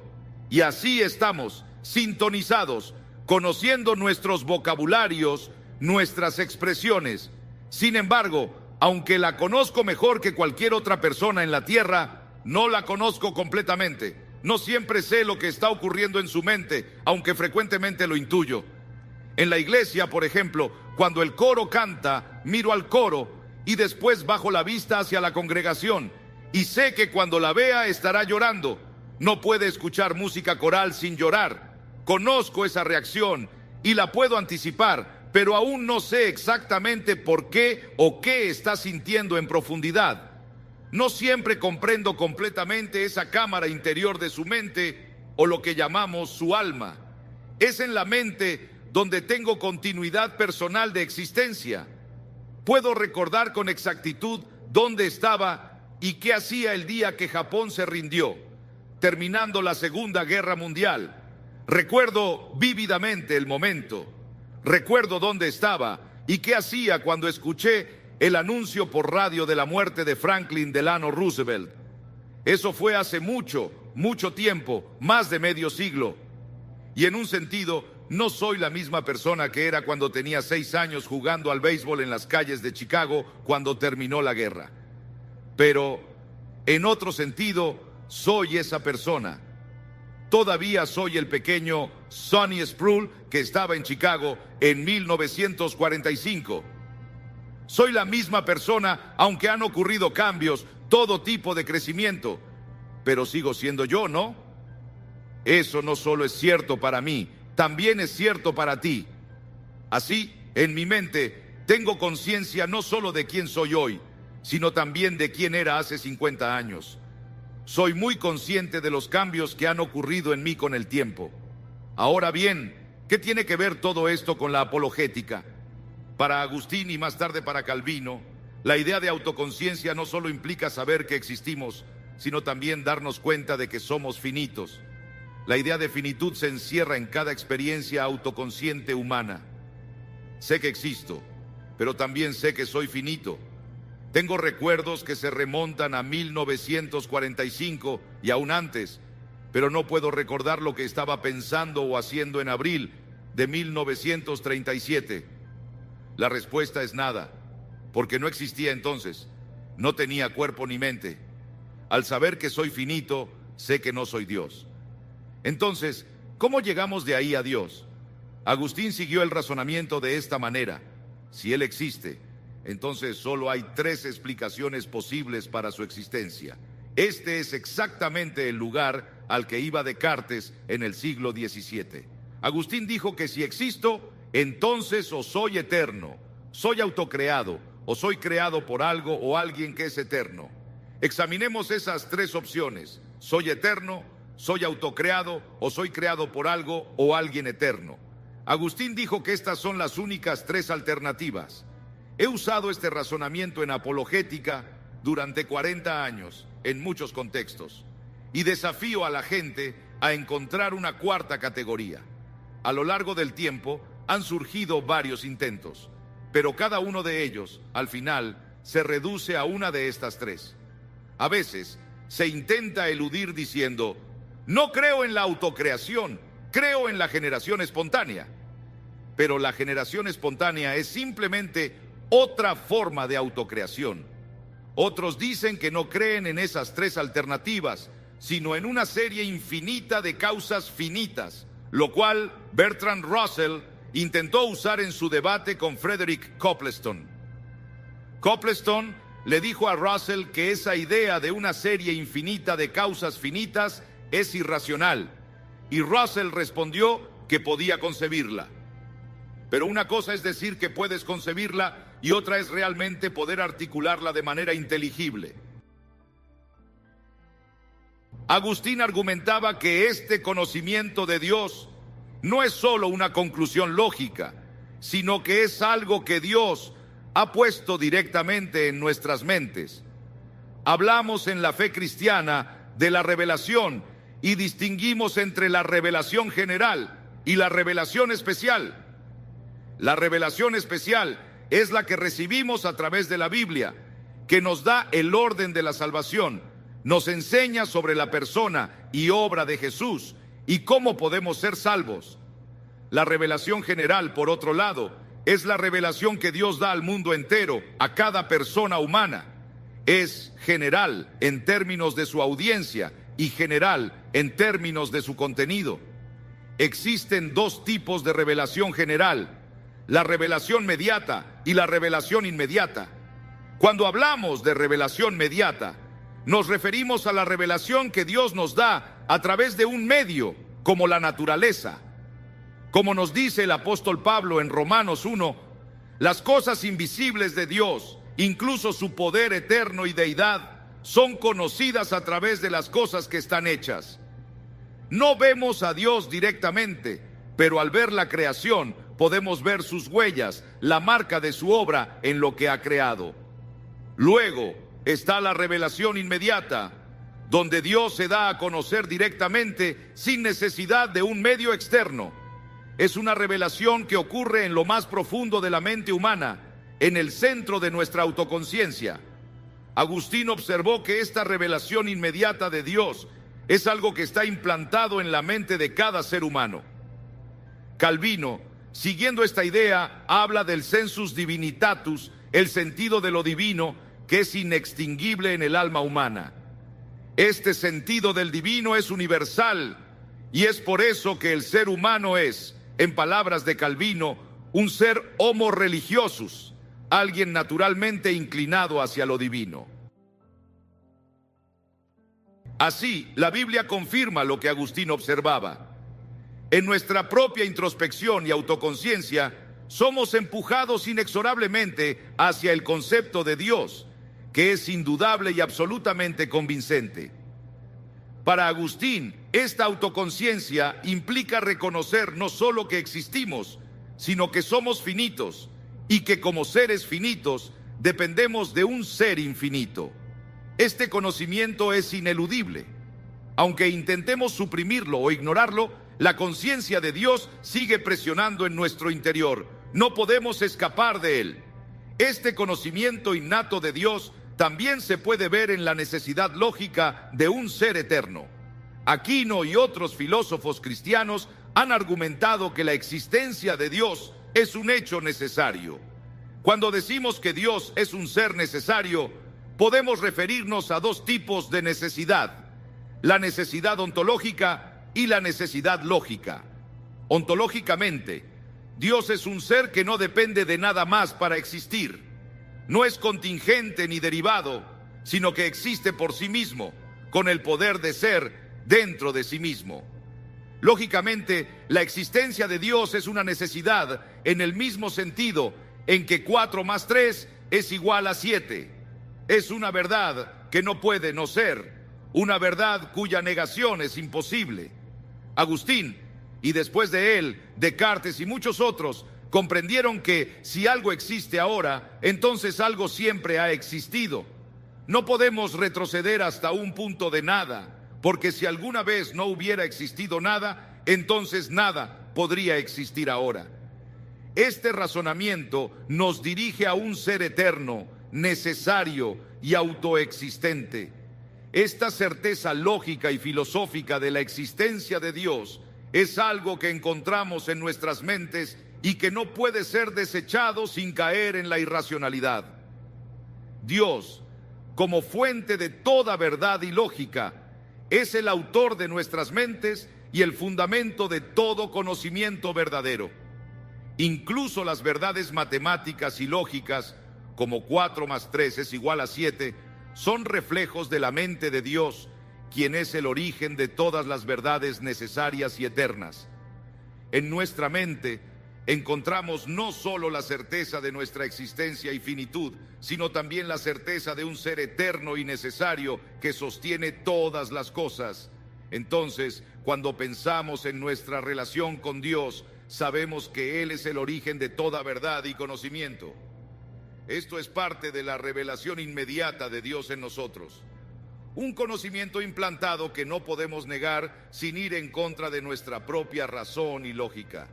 Y así estamos, sintonizados, conociendo nuestros vocabularios, nuestras expresiones. Sin embargo, aunque la conozco mejor que cualquier otra persona en la tierra, no la conozco completamente. No siempre sé lo que está ocurriendo en su mente, aunque frecuentemente lo intuyo. En la iglesia, por ejemplo, cuando el coro canta, miro al coro y después bajo la vista hacia la congregación y sé que cuando la vea estará llorando. No puede escuchar música coral sin llorar. Conozco esa reacción y la puedo anticipar, pero aún no sé exactamente por qué o qué está sintiendo en profundidad. No siempre comprendo completamente esa cámara interior de su mente o lo que llamamos su alma. Es en la mente donde tengo continuidad personal de existencia. Puedo recordar con exactitud dónde estaba y qué hacía el día que Japón se rindió, terminando la Segunda Guerra Mundial. Recuerdo vívidamente el momento. Recuerdo dónde estaba y qué hacía cuando escuché el anuncio por radio de la muerte de Franklin Delano Roosevelt. Eso fue hace mucho, mucho tiempo, más de medio siglo. Y en un sentido, no soy la misma persona que era cuando tenía 6 años jugando al béisbol en las calles de Chicago cuando terminó la guerra. Pero, en otro sentido, soy esa persona. Todavía soy el pequeño Sonny Sproul que estaba en Chicago en 1945. Soy la misma persona, aunque han ocurrido cambios, todo tipo de crecimiento. Pero sigo siendo yo, ¿no? Eso no solo es cierto para mí, también es cierto para ti. Así, en mi mente, tengo conciencia no solo de quién soy hoy, sino también de quién era hace 50 años. Soy muy consciente de los cambios que han ocurrido en mí con el tiempo. Ahora bien, ¿qué tiene que ver todo esto con la apologética? Para Agustín y más tarde para Calvino, la idea de autoconciencia no solo implica saber que existimos, sino también darnos cuenta de que somos finitos. La idea de finitud se encierra en cada experiencia autoconsciente humana. Sé que existo, pero también sé que soy finito. Tengo recuerdos que se remontan a 1945 y aún antes, pero no puedo recordar lo que estaba pensando o haciendo en abril de 1937. La respuesta es nada, porque no existía entonces, no tenía cuerpo ni mente. Al saber que soy finito, sé que no soy Dios. Entonces, ¿cómo llegamos de ahí a Dios? Agustín siguió el razonamiento de esta manera: si Él existe, entonces solo hay 3 explicaciones posibles para su existencia. Este es exactamente el lugar al que iba Descartes en el siglo XVII. Agustín dijo que si existo, entonces o soy eterno, soy autocreado, o soy creado por algo o alguien que es eterno. Examinemos esas 3 opciones: soy eterno, soy autocreado o soy creado por algo o alguien eterno. Agustín dijo que estas son las únicas 3 alternativas. He usado este razonamiento en apologética durante 40 años, en muchos contextos, y desafío a la gente a encontrar una 4ª categoría. A lo largo del tiempo han surgido varios intentos, pero cada uno de ellos, al final, se reduce a una de estas 3. A veces se intenta eludir diciendo: no creo en la autocreación, creo en la generación espontánea. Pero la generación espontánea es simplemente otra forma de autocreación. Otros dicen que no creen en esas 3 alternativas, sino en una serie infinita de causas finitas, lo cual Bertrand Russell intentó usar en su debate con Frederick Copleston. Copleston le dijo a Russell que esa idea de una serie infinita de causas finitas es irracional, y Russell respondió que podía concebirla. Pero una cosa es decir que puedes concebirla y otra es realmente poder articularla de manera inteligible. Agustín argumentaba que este conocimiento de Dios no es solo una conclusión lógica, sino que es algo que Dios ha puesto directamente en nuestras mentes. Hablamos en la fe cristiana de la revelación y distinguimos entre la revelación general y la revelación especial. La revelación especial es la que recibimos a través de la Biblia, que nos da el orden de la salvación, nos enseña sobre la persona y obra de Jesús y cómo podemos ser salvos. La revelación general, por otro lado, es la revelación que Dios da al mundo entero, a cada persona humana. Es general en términos de su audiencia y general en términos de su contenido. Existen dos tipos de revelación general: la revelación mediata y la revelación inmediata. Cuando hablamos de revelación mediata, nos referimos a la revelación que Dios nos da a través de un medio, como la naturaleza. Como nos dice el apóstol Pablo en Romanos 1, las cosas invisibles de Dios, incluso su poder eterno y deidad, son conocidas a través de las cosas que están hechas. No vemos a Dios directamente, pero al ver la creación podemos ver sus huellas, la marca de su obra en lo que ha creado. Luego está la revelación inmediata, donde Dios se da a conocer directamente sin necesidad de un medio externo. Es una revelación que ocurre en lo más profundo de la mente humana, en el centro de nuestra autoconciencia. Agustín observó que esta revelación inmediata de Dios es algo que está implantado en la mente de cada ser humano. Calvino, siguiendo esta idea, habla del sensus divinitatus, el sentido de lo divino, que es inextinguible en el alma humana. Este sentido del divino es universal y es por eso que el ser humano es, en palabras de Calvino, un ser homo religiosus, alguien naturalmente inclinado hacia lo divino. Así, la Biblia confirma lo que Agustín observaba. En nuestra propia introspección y autoconciencia, somos empujados inexorablemente hacia el concepto de Dios, que es indudable y absolutamente convincente. Para Agustín, esta autoconciencia implica reconocer no solo que existimos, sino que somos finitos y que como seres finitos dependemos de un ser infinito. Este conocimiento es ineludible. Aunque intentemos suprimirlo o ignorarlo, la conciencia de Dios sigue presionando en nuestro interior. No podemos escapar de él. Este conocimiento innato de Dios también se puede ver en la necesidad lógica de un ser eterno. Aquino y otros filósofos cristianos han argumentado que la existencia de Dios es un hecho necesario. Cuando decimos que Dios es un ser necesario, podemos referirnos a dos tipos de necesidad: la necesidad ontológica y la necesidad lógica. Ontológicamente, Dios es un ser que no depende de nada más para existir. No es contingente ni derivado, sino que existe por sí mismo, con el poder de ser dentro de sí mismo. Lógicamente, la existencia de Dios es una necesidad en el mismo sentido en que 4 más 3 es igual a 7. Es una verdad que no puede no ser, una verdad cuya negación es imposible. Agustín, y después de él, Descartes y muchos otros, comprendieron que si algo existe ahora, entonces algo siempre ha existido. No podemos retroceder hasta un punto de nada, porque si alguna vez no hubiera existido nada, entonces nada podría existir ahora. Este razonamiento nos dirige a un ser eterno, necesario y autoexistente. Esta certeza lógica y filosófica de la existencia de Dios es algo que encontramos en nuestras mentes y que no puede ser desechado sin caer en la irracionalidad. Dios, como fuente de toda verdad y lógica, es el autor de nuestras mentes y el fundamento de todo conocimiento verdadero. Incluso las verdades matemáticas y lógicas, como 4 más 3 es igual a 7, son reflejos de la mente de Dios, quien es el origen de todas las verdades necesarias y eternas. En nuestra mente encontramos no solo la certeza de nuestra existencia y finitud, sino también la certeza de un ser eterno y necesario que sostiene todas las cosas. Entonces, cuando pensamos en nuestra relación con Dios, sabemos que Él es el origen de toda verdad y conocimiento. Esto es parte de la revelación inmediata de Dios en nosotros. Un conocimiento implantado que no podemos negar sin ir en contra de nuestra propia razón y lógica.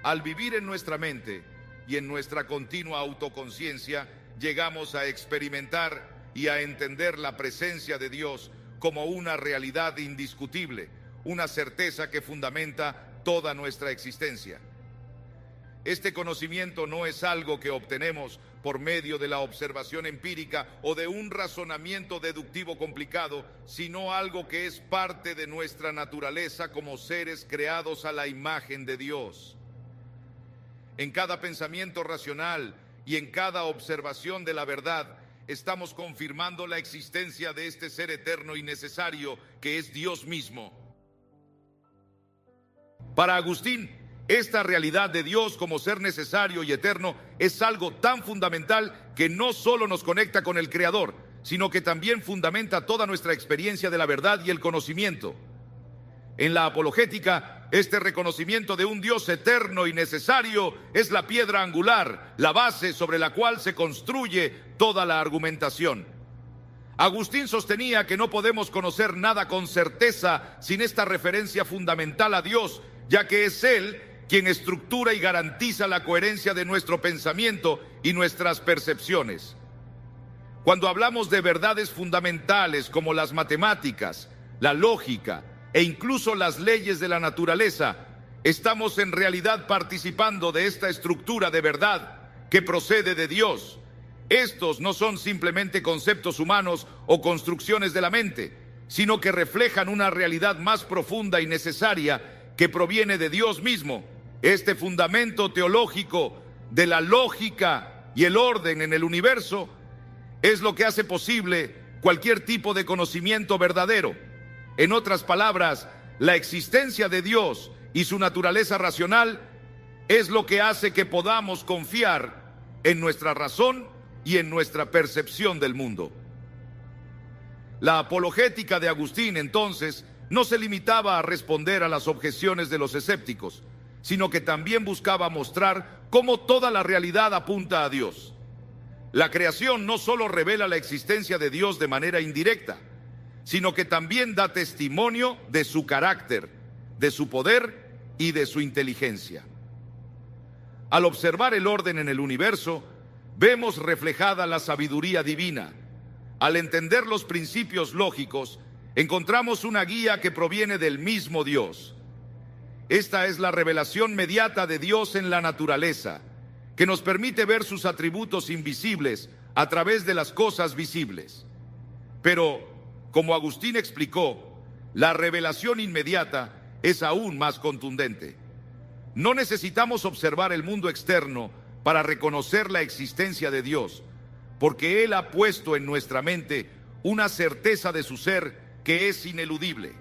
Al vivir en nuestra mente y en nuestra continua autoconciencia, llegamos a experimentar y a entender la presencia de Dios como una realidad indiscutible, una certeza que fundamenta toda nuestra existencia. Este conocimiento no es algo que obtenemos por medio de la observación empírica o de un razonamiento deductivo complicado, sino algo que es parte de nuestra naturaleza como seres creados a la imagen de Dios. En cada pensamiento racional y en cada observación de la verdad, estamos confirmando la existencia de este ser eterno y necesario que es Dios mismo. Para Agustín, esta realidad de Dios como ser necesario y eterno es algo tan fundamental que no solo nos conecta con el Creador, sino que también fundamenta toda nuestra experiencia de la verdad y el conocimiento. En la apologética, este reconocimiento de un Dios eterno y necesario es la piedra angular, la base sobre la cual se construye toda la argumentación. Agustín sostenía que no podemos conocer nada con certeza sin esta referencia fundamental a Dios, ya que es Él quien estructura y garantiza la coherencia de nuestro pensamiento y nuestras percepciones. Cuando hablamos de verdades fundamentales como las matemáticas, la lógica e incluso las leyes de la naturaleza, estamos en realidad participando de esta estructura de verdad que procede de Dios. Estos no son simplemente conceptos humanos o construcciones de la mente, sino que reflejan una realidad más profunda y necesaria que proviene de Dios mismo. Este fundamento teológico de la lógica y el orden en el universo es lo que hace posible cualquier tipo de conocimiento verdadero. En otras palabras, la existencia de Dios y su naturaleza racional es lo que hace que podamos confiar en nuestra razón y en nuestra percepción del mundo. La apologética de Agustín, entonces, no se limitaba a responder a las objeciones de los escépticos, sino que también buscaba mostrar cómo toda la realidad apunta a Dios. La creación no solo revela la existencia de Dios de manera indirecta, sino que también da testimonio de su carácter, de su poder y de su inteligencia. Al observar el orden en el universo, vemos reflejada la sabiduría divina. Al entender los principios lógicos, encontramos una guía que proviene del mismo Dios. Esta es la revelación mediata de Dios en la naturaleza, que nos permite ver sus atributos invisibles a través de las cosas visibles. Pero, como Agustín explicó, la revelación inmediata es aún más contundente. No necesitamos observar el mundo externo para reconocer la existencia de Dios, porque Él ha puesto en nuestra mente una certeza de su ser que es ineludible.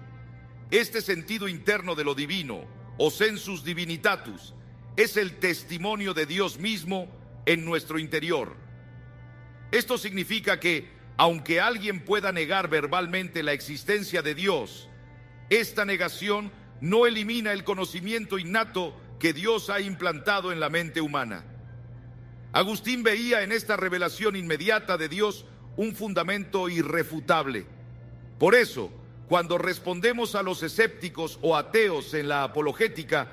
Este sentido interno de lo divino, o sensus divinitatus, es el testimonio de Dios mismo en nuestro interior. Esto significa que, aunque alguien pueda negar verbalmente la existencia de Dios, esta negación no elimina el conocimiento innato que Dios ha implantado en la mente humana. Agustín veía en esta revelación inmediata de Dios un fundamento irrefutable. Por eso, cuando respondemos a los escépticos o ateos en la apologética,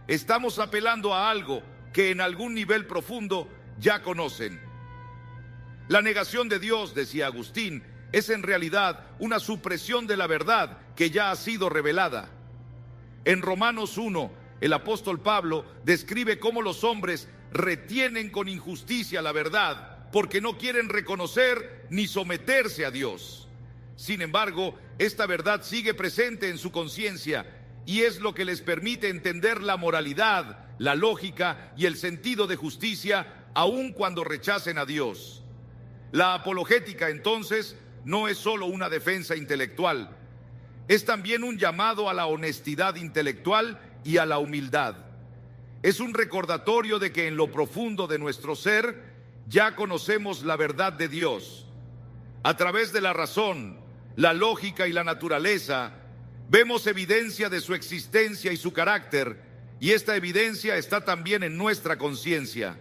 estamos apelando a algo que en algún nivel profundo ya conocen. La negación de Dios, decía Agustín, es en realidad una supresión de la verdad que ya ha sido revelada. En Romanos 1, el apóstol Pablo describe cómo los hombres retienen con injusticia la verdad porque no quieren reconocer ni someterse a Dios. Sin embargo, esta verdad sigue presente en su conciencia y es lo que les permite entender la moralidad, la lógica y el sentido de justicia, aun cuando rechacen a Dios. La apologética, entonces, no es solo una defensa intelectual, es también un llamado a la honestidad intelectual y a la humildad. Es un recordatorio de que en lo profundo de nuestro ser ya conocemos la verdad de Dios. A través de la razón, la lógica y la naturaleza, vemos evidencia de su existencia y su carácter, y esta evidencia está también en nuestra conciencia.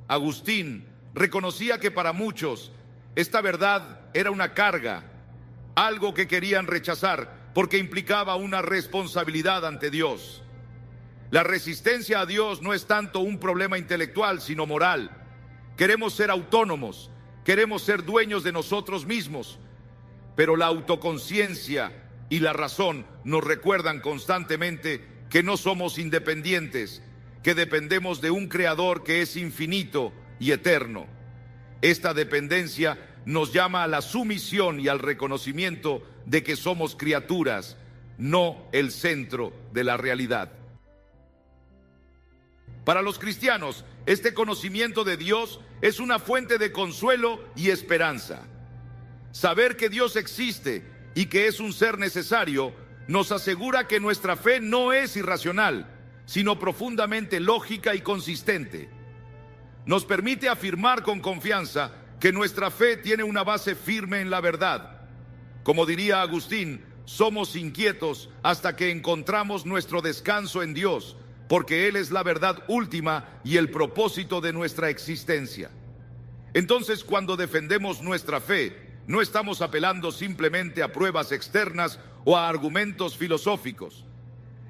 Agustín reconocía que para muchos esta verdad era una carga, algo que querían rechazar porque implicaba una responsabilidad ante Dios. La resistencia a Dios no es tanto un problema intelectual, sino moral. Queremos ser autónomos, queremos ser dueños de nosotros mismos, pero la autoconciencia y la razón nos recuerdan constantemente que no somos independientes, que dependemos de un Creador que es infinito y eterno. Esta dependencia nos llama a la sumisión y al reconocimiento de que somos criaturas, no el centro de la realidad. Para los cristianos, este conocimiento de Dios es una fuente de consuelo y esperanza. Saber que Dios existe y que es un ser necesario nos asegura que nuestra fe no es irracional, sino profundamente lógica y consistente. Nos permite afirmar con confianza que nuestra fe tiene una base firme en la verdad. Como diría Agustín, somos inquietos hasta que encontramos nuestro descanso en Dios, porque Él es la verdad última y el propósito de nuestra existencia. Entonces, cuando defendemos nuestra fe, no estamos apelando simplemente a pruebas externas o a argumentos filosóficos.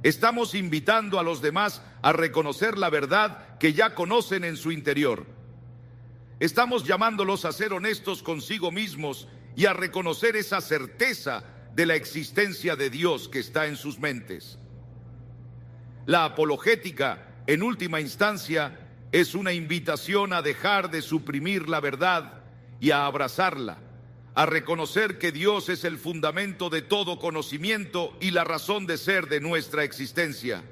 Estamos invitando a los demás a reconocer la verdad que ya conocen en su interior. Estamos llamándolos a ser honestos consigo mismos y a reconocer esa certeza de la existencia de Dios que está en sus mentes. La apologética, en última instancia, es una invitación a dejar de suprimir la verdad y a abrazarla, a reconocer que Dios es el fundamento de todo conocimiento y la razón de ser de nuestra existencia.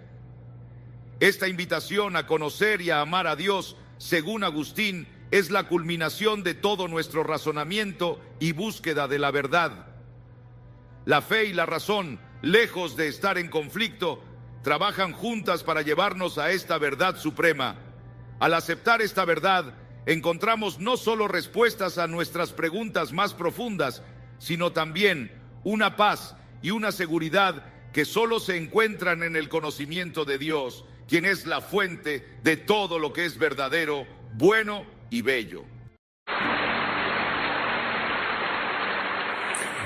Esta invitación a conocer y a amar a Dios, según Agustín, es la culminación de todo nuestro razonamiento y búsqueda de la verdad. La fe y la razón, lejos de estar en conflicto, trabajan juntas para llevarnos a esta verdad suprema. Al aceptar esta verdad, encontramos no solo respuestas a nuestras preguntas más profundas, sino también una paz y una seguridad que solo se encuentran en el conocimiento de Dios, quien es la fuente de todo lo que es verdadero, bueno y bello.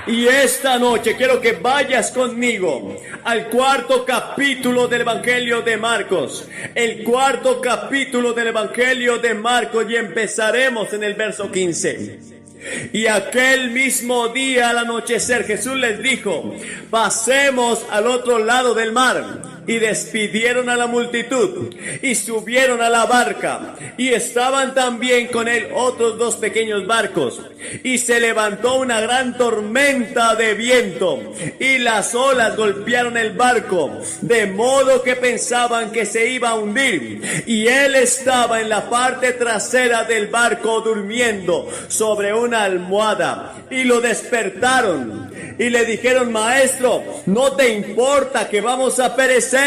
Y esta noche quiero que vayas conmigo al cuarto capítulo del Evangelio de Marcos. El cuarto capítulo del Evangelio de Marcos, y empezaremos en el verso 15. Y aquel mismo día al anochecer Jesús les dijo: pasemos al otro lado del mar. Y despidieron a la multitud y subieron a la barca, y estaban también con él otros dos pequeños barcos. Y se levantó una gran tormenta de viento, y las olas golpearon el barco, de modo que pensaban que se iba a hundir. Y él estaba en la parte trasera del barco durmiendo sobre una almohada. Y lo despertaron y le dijeron: Maestro, ¿no te importa que vamos a perecer?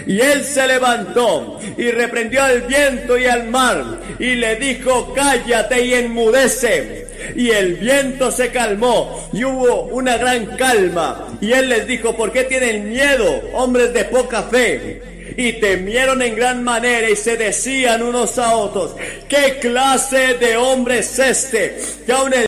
Y él se levantó y reprendió al viento y al mar y le dijo: cállate y enmudece. Y el viento se calmó y hubo una gran calma. Y él les dijo: ¿por qué tienen miedo, hombres de poca fe? Y temieron en gran manera y se decían unos a otros: ¿qué clase de hombre es este, que aun el